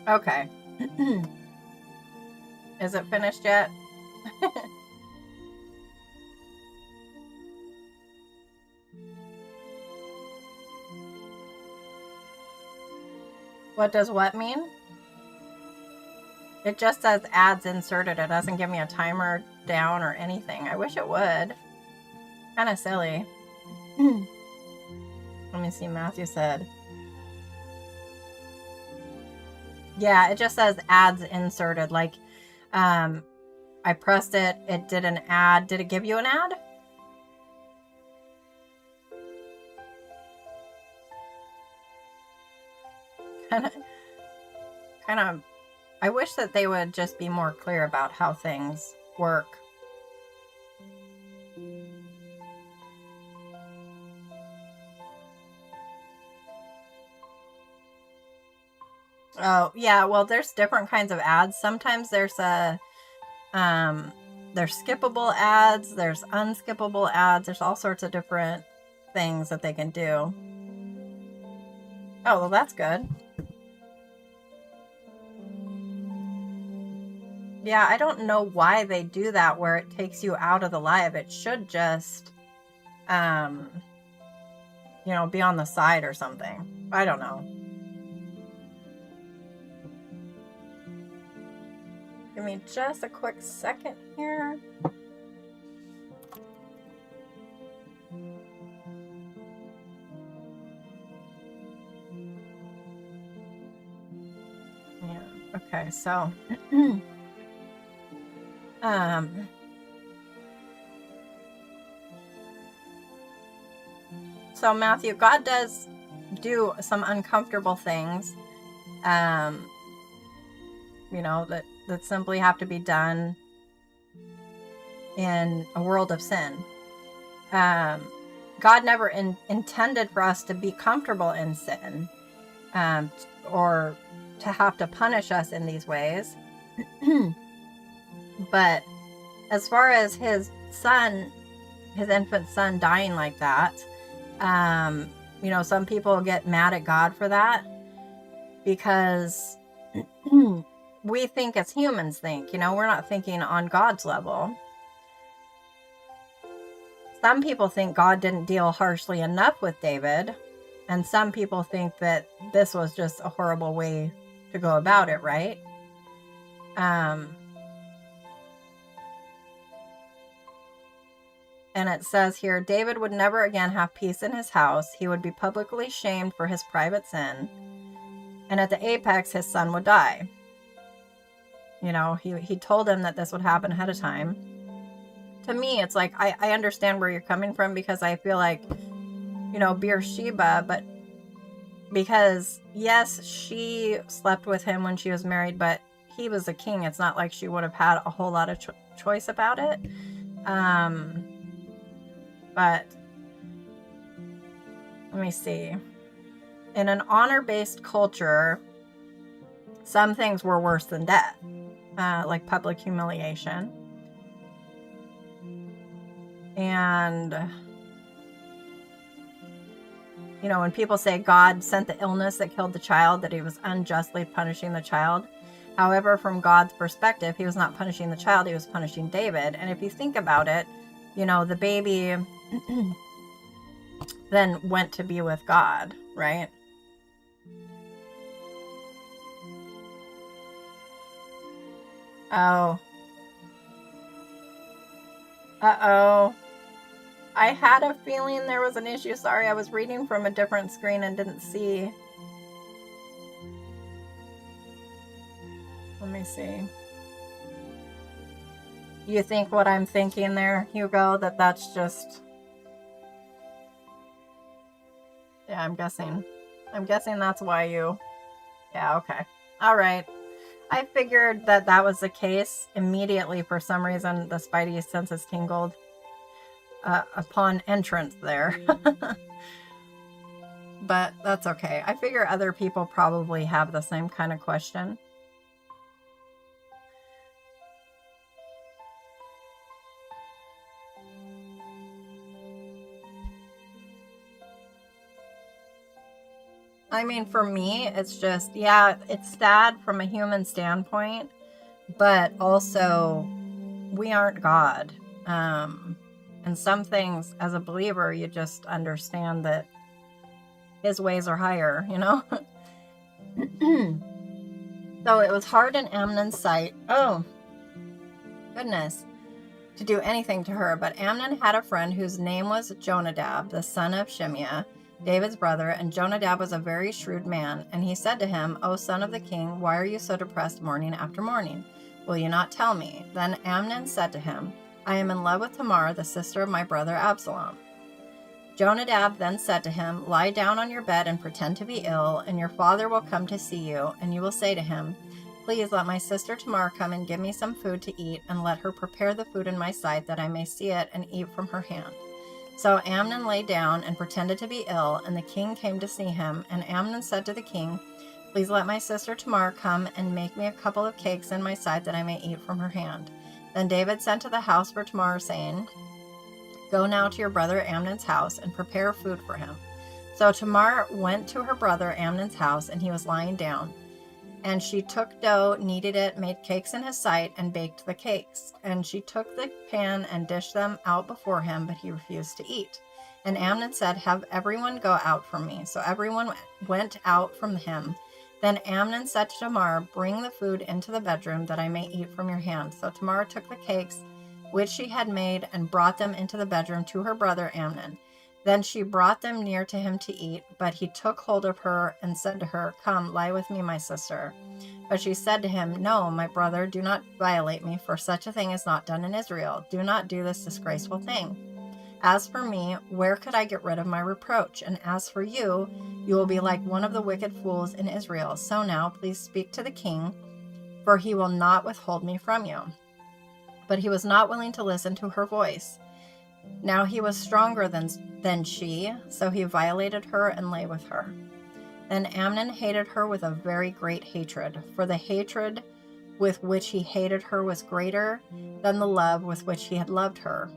[SPEAKER 1] Okay. Is it finished yet? What does what mean? It just says ads inserted. It doesn't give me a timer down or anything. I wish it would. Kind of silly. Let me see. Matthew said. Yeah, it just says ads inserted. Like, I pressed it. It did an ad. Did it give you an ad? Kind of. I wish that they would just be more clear about how things work. Oh, yeah, well, there's different kinds of ads. Sometimes there's there's skippable ads, there's unskippable ads, there's all sorts of different things that they can do. Oh, well, that's good. Yeah, I don't know why they do that where it takes you out of the live. It should just, be on the side or something. I don't know. Give me just a quick second here. Okay, so um so Matthew, God does do some uncomfortable things, um, that simply have to be done in a world of sin. God never intended for us to be comfortable in sin, or to have to punish us in these ways. But as far as his infant son dying like that, some people get mad at God for that because we think as humans think, we're not thinking on God's level. Some people think God didn't deal harshly enough with David, and some people think that this was just a horrible way to go about it, right? And it says here, David would never again have peace in his house. He would be publicly shamed for his private sin. And at the apex, his son would die. He told him that this would happen ahead of time. To me, it's like, I understand where you're coming from, because I feel like, Bathsheba, but because, yes, she slept with him when she was married, but he was a king. It's not like she would have had a whole lot of choice about it. But let me see. In an honor-based culture, some things were worse than death, like public humiliation. And, when people say God sent the illness that killed the child, that he was unjustly punishing the child. However, from God's perspective, he was not punishing the child, he was punishing David. And if you think about it, the baby then went to be with God, right? Oh. Uh-oh. I had a feeling there was an issue. Sorry, I was reading from a different screen and didn't see. Let me see. You think what I'm thinking there, Hugo, that's just... Yeah, I'm guessing that's why you... Yeah, okay. All right. I figured that was the case. Immediately, for some reason, the Spidey senses tingled upon entrance there. But that's okay. I figure other people probably have the same kind of question. I mean, for me, it's just, yeah, it's sad from a human standpoint, but also we aren't God. And some things, as a believer, you just understand that his ways are higher, So it was hard in Amnon's sight. Oh, goodness. To do anything to her, but Amnon had a friend whose name was Jonadab, the son of Shimeah, David's brother, and Jonadab was a very shrewd man. And he said to him, O son of the king, why are you so depressed morning after morning? Will you not tell me? Then Amnon said to him, I am in love with Tamar, the sister of my brother Absalom. Jonadab then said to him, Lie down on your bed and pretend to be ill, and your father will come to see you, and you will say to him, Please let my sister Tamar come and give me some food to eat, and let her prepare the food in my sight, that I may see it and eat from her hand. So Amnon lay down and pretended to be ill, and the king came to see him. And Amnon said to the king, Please let my sister Tamar come and make me a couple of cakes in my sight, that I may eat from her hand. Then David sent to the house for Tamar, saying, Go now to your brother Amnon's house and prepare food for him. So Tamar went to her brother Amnon's house, and he was lying down. And she took dough, kneaded it, made cakes in his sight, and baked the cakes. And she took the pan and dished them out before him, but he refused to eat. And Amnon said, Have everyone go out from me. So everyone went out from him. Then Amnon said to Tamar, Bring the food into the bedroom, that I may eat from your hand. So Tamar took the cakes which she had made and brought them into the bedroom to her brother Amnon. Then she brought them near to him to eat, but he took hold of her and said to her, "Come, lie with me, my sister." But she said to him, "No, my brother, do not violate me, for such a thing is not done in Israel. Do not do this disgraceful thing. As for me, where could I get rid of my reproach? And as for you, you will be like one of the wicked fools in Israel. So now, please speak to the king, for he will not withhold me from you." But he was not willing to listen to her voice. Now he was stronger than she, so he violated her and lay with her. Then Amnon hated her with a very great hatred, for the hatred with which he hated her was greater than the love with which he had loved her.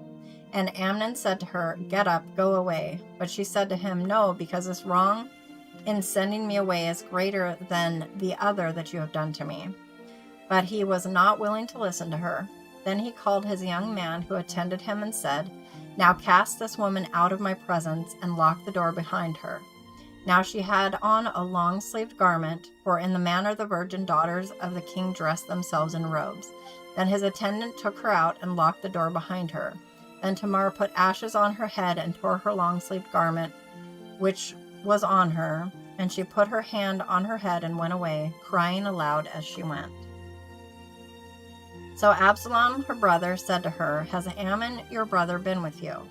[SPEAKER 1] And Amnon said to her, "Get up, go away." But she said to him, "No, because this wrong in sending me away is greater than the other that you have done to me." But he was not willing to listen to her. Then he called his young man who attended him and said, "Now cast this woman out of my presence and lock the door behind her." Now she had on a long-sleeved garment, for in the manner the virgin daughters of the king dressed themselves in robes. Then his attendant took her out and locked the door behind her. Then Tamar put ashes on her head and tore her long-sleeved garment, which was on her, and she put her hand on her head and went away, crying aloud as she went. So Absalom, her brother, said to her, "Has Amnon, your brother, been with you?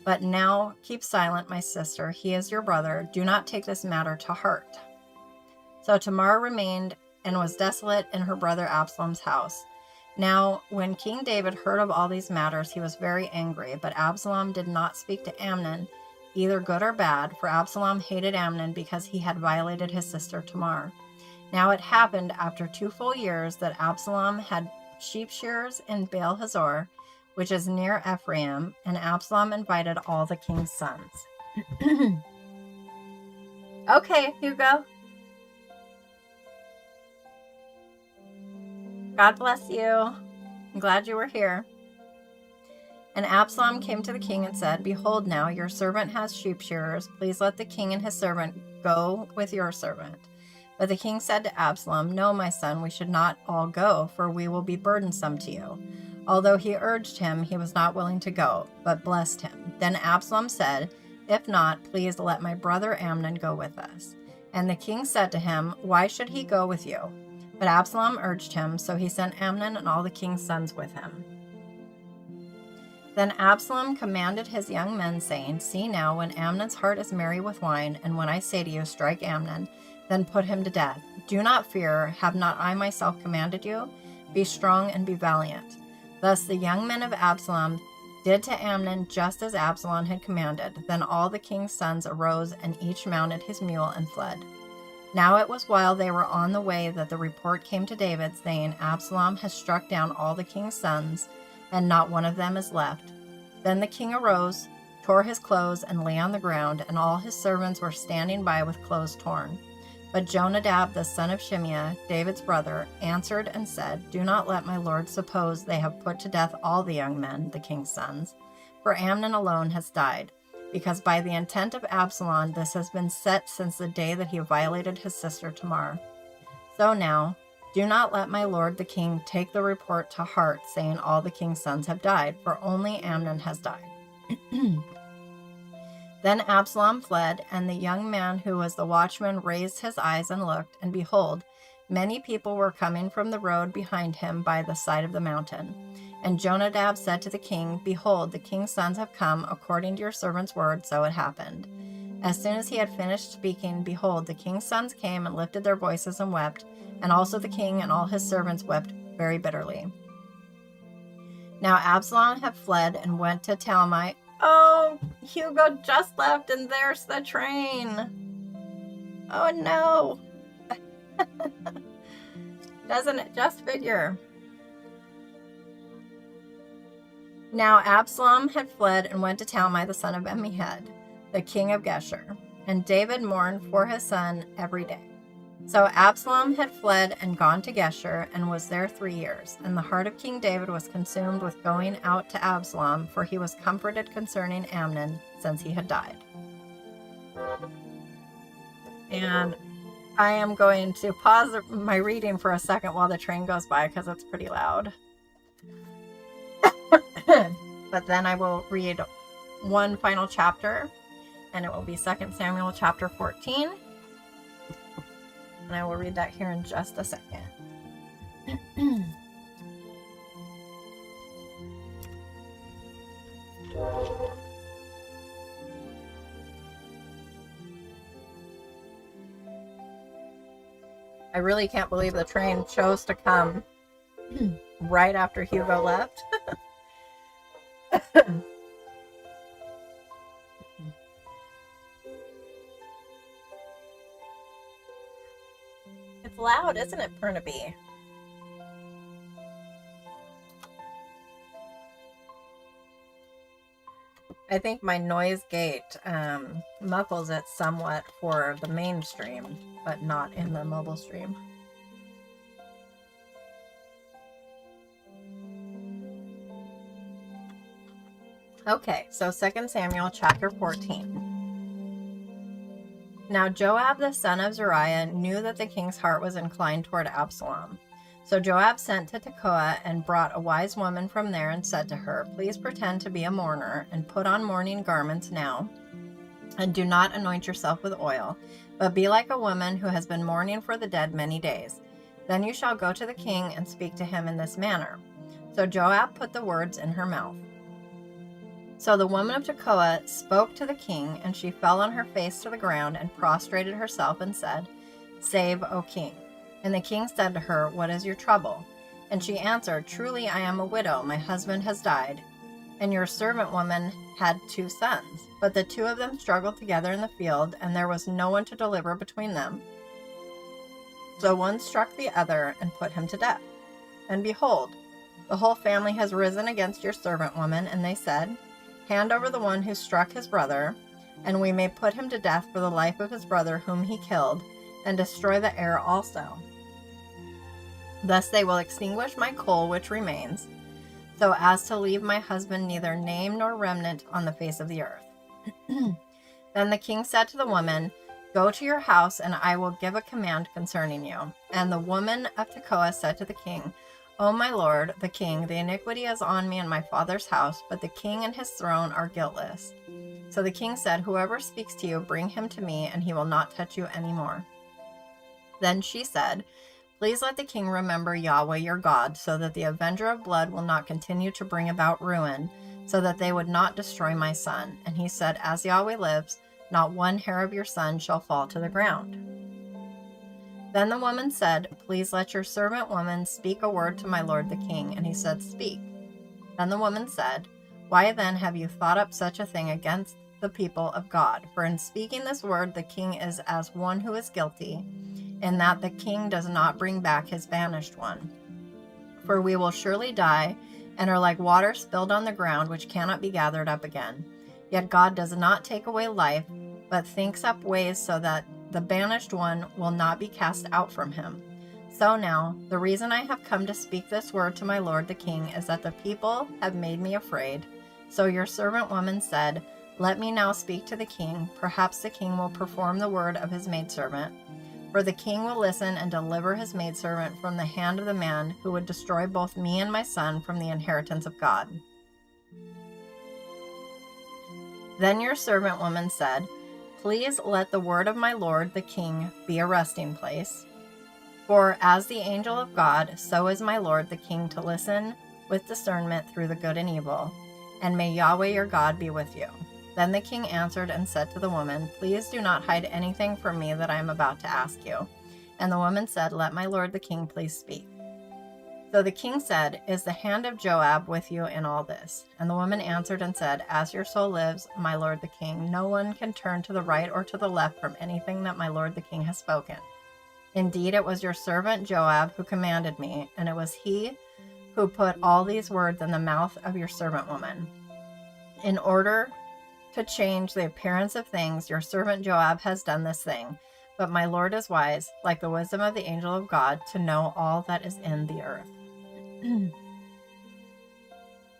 [SPEAKER 1] But now keep silent, my sister. He is your brother. Do not take this matter to heart." So Tamar remained and was desolate in her brother Absalom's house. Now, when King David heard of all these matters, he was very angry. But Absalom did not speak to Amnon, either good or bad, for Absalom hated Amnon because he had violated his sister Tamar. Now it happened after 2 full years that Absalom had sheep shearers in Baal Hazor, which is near Ephraim, and Absalom invited all the king's sons. Okay, Hugo. God bless you. I'm glad you were here. And Absalom came to the king and said, "Behold now, your servant has sheep shearers. Please let the king and his servant go with your servant." But the king said to Absalom, "No, my son, we should not all go, for we will be burdensome to you." Although he urged him, he was not willing to go, but blessed him. Then Absalom said, "If not, please let my brother Amnon go with us." And the king said to him, "Why should he go with you?" But Absalom urged him, so he sent Amnon and all the king's sons with him. Then Absalom commanded his young men, saying, "See now, when Amnon's heart is merry with wine, and when I say to you, 'Strike Amnon,' then put him to death. Do not fear, have not I myself commanded you? Be strong and be valiant." Thus the young men of Absalom did to Amnon just as Absalom had commanded. Then all the king's sons arose, and each mounted his mule and fled. Now it was while they were on the way that the report came to David, saying, "Absalom has struck down all the king's sons, and not one of them is left." Then the king arose, tore his clothes, and lay on the ground, and all his servants were standing by with clothes torn. But Jonadab, the son of Shimeah, David's brother, answered and said, "Do not let my lord suppose they have put to death all the young men, the king's sons, for Amnon alone has died, because by the intent of Absalom this has been set since the day that he violated his sister Tamar. So now, do not let my lord the king take the report to heart, saying all the king's sons have died, for only Amnon has died." Then Absalom fled, and the young man who was the watchman raised his eyes and looked, and behold, many people were coming from the road behind him by the side of the mountain. And Jonadab said to the king, "Behold, the king's sons have come, according to your servant's word." So it happened. As soon as he had finished speaking, behold, the king's sons came and lifted their voices and wept, and also the king and all his servants wept very bitterly. Now Absalom had fled and went to Talmai. Oh, Hugo just left, and there's the train. Oh no. Doesn't it just figure? Now Absalom had fled and went to Talmai, the son of Amihud, the king of Geshur, and David mourned for his son every day. So Absalom had fled and gone to Geshur, and was there 3 years. And the heart of King David was consumed with going out to Absalom, for he was comforted concerning Amnon, since he had died. And I am going to pause my reading for a second while the train goes by, because it's pretty loud. But then I will read one final chapter, and it will be 2 Samuel chapter 14. And I will read that here in just a second. I really can't believe the train chose to come right after Hugo left. It's loud, isn't it, Burnaby? I think my noise gate muffles it somewhat for the mainstream, but not in the mobile stream. Okay, so 2 Samuel chapter 14. Now Joab the son of Zeruiah knew that the king's heart was inclined toward Absalom. So Joab sent to Tekoa and brought a wise woman from there and said to her, "Please pretend to be a mourner and put on mourning garments now, and do not anoint yourself with oil, but be like a woman who has been mourning for the dead many days. Then you shall go to the king and speak to him in this manner." So Joab put the words in her mouth. So the woman of Tekoa spoke to the king, and she fell on her face to the ground and prostrated herself and said, "Save, O king." And the king said to her, "What is your trouble?" And she answered, "Truly I am a widow, my husband has died, and your servant woman had 2 sons. But the 2 of them struggled together in the field, and there was no one to deliver between them. So one struck the other and put him to death. And behold, the whole family has risen against your servant woman, and they said, 'Hand over the one who struck his brother, and we may put him to death for the life of his brother whom he killed, and destroy the heir also. Thus they will extinguish my coal which remains, so as to leave my husband neither name nor remnant on the face of the earth.'" Then the king said to the woman, "Go to your house, and I will give a command concerning you." And the woman of Tekoa said to the king, "O my lord, the king, the iniquity is on me and my father's house, but the king and his throne are guiltless." So the king said, "Whoever speaks to you, bring him to me, and he will not touch you any more." Then she said, "Please let the king remember Yahweh your God, so that the avenger of blood will not continue to bring about ruin, so that they would not destroy my son." And he said, "As Yahweh lives, not one hair of your son shall fall to the ground." Then the woman said, "Please let your servant woman speak a word to my lord the king." And he said, "Speak." Then the woman said, "Why then have you thought up such a thing against the people of God? For in speaking this word, the king is as one who is guilty, in that the king does not bring back his banished one. For we will surely die, and are like water spilled on the ground, which cannot be gathered up again. Yet God does not take away life, but thinks up ways so that the banished one will not be cast out from him. So now, the reason I have come to speak this word to my lord the king is that the people have made me afraid. So your servant woman said, 'Let me now speak to the king. Perhaps the king will perform the word of his maidservant. For the king will listen and deliver his maidservant from the hand of the man who would destroy both me and my son from the inheritance of God.' Then your servant woman said, 'Please let the word of my lord the king be a resting place. For as the angel of God, so is my lord the king to listen with discernment through the good and evil. And may Yahweh your God be with you.' Then the king answered and said to the woman, 'Please do not hide anything from me that I am about to ask you.' And the woman said, 'Let my lord the king please speak.' So the king said, 'Is the hand of Joab with you in all this?' And the woman answered and said, 'As your soul lives, my lord the king, no one can turn to the right or to the left from anything that my lord the king has spoken. Indeed, it was your servant Joab who commanded me, and it was he who put all these words in the mouth of your servant woman. In order to change the appearance of things, your servant Joab has done this thing. But my lord is wise, like the wisdom of the angel of God, to know all that is in the earth.'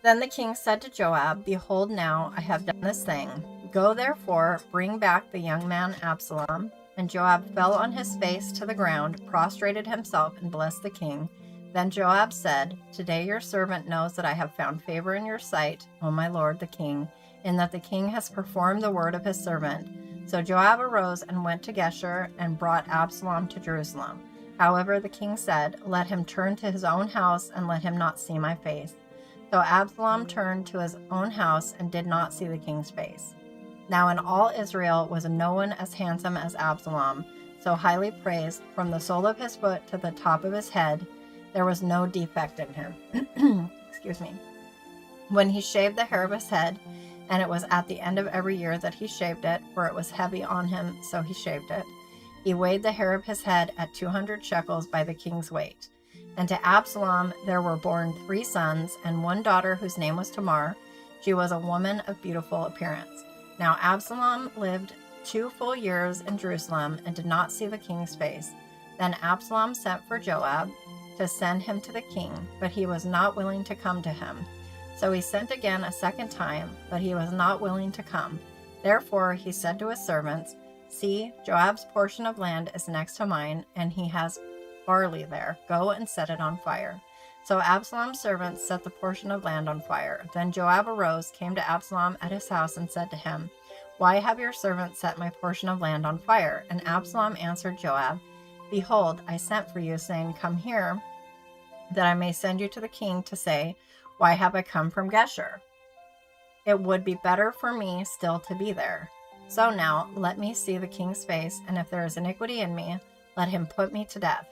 [SPEAKER 1] Then the king said to Joab, 'Behold, now I have done this thing. Go therefore, bring back the young man Absalom.' And Joab fell on his face to the ground, prostrated himself, and blessed the king. Then Joab said, 'Today your servant knows that I have found favor in your sight, O my lord the king, in that the king has performed the word of his servant. So Joab arose and went to Geshur and brought Absalom to Jerusalem. However, the king said, "Let him turn to his own house and let him not see my face." So Absalom turned to his own house and did not see the king's face. Now in all Israel was no one as handsome as Absalom, so highly praised, from the sole of his foot to the top of his head. There was no defect in him. Excuse me. When he shaved the hair of his head, and it was at the end of every year that he shaved it, for it was heavy on him, so he shaved it. He weighed the hair of his head at 200 shekels by the king's weight. And to Absalom there were born 3 sons, and 1 daughter whose name was Tamar. She was a woman of beautiful appearance. Now Absalom lived 2 full years in Jerusalem and did not see the king's face. Then Absalom sent for Joab to send him to the king, but he was not willing to come to him. So he sent again a second time, but he was not willing to come. Therefore he said to his servants, "See, Joab's portion of land is next to mine, and he has barley there. Go and set it on fire." So Absalom's servants set the portion of land on fire. Then Joab arose, came to Absalom at his house, and said to him, "Why have your servants set my portion of land on fire?" And Absalom answered Joab, "Behold, I sent for you, saying, 'Come here, that I may send you to the king to say, why have I come from Geshur? It would be better for me still to be there. So now let me see the king's face, and if there is iniquity in me, let him put me to death."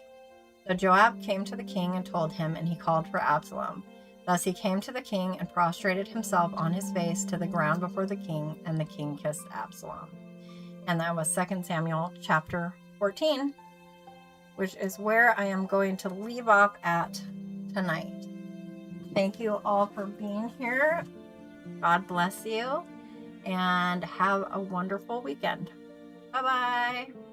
[SPEAKER 1] So Joab came to the king and told him, and he called for Absalom. Thus he came to the king and prostrated himself on his face to the ground before the king, and the king kissed Absalom. And that was 2 Samuel chapter 14, which is where I am going to leave off at tonight. Thank you all for being here. God bless you, and have a wonderful weekend. Bye-bye.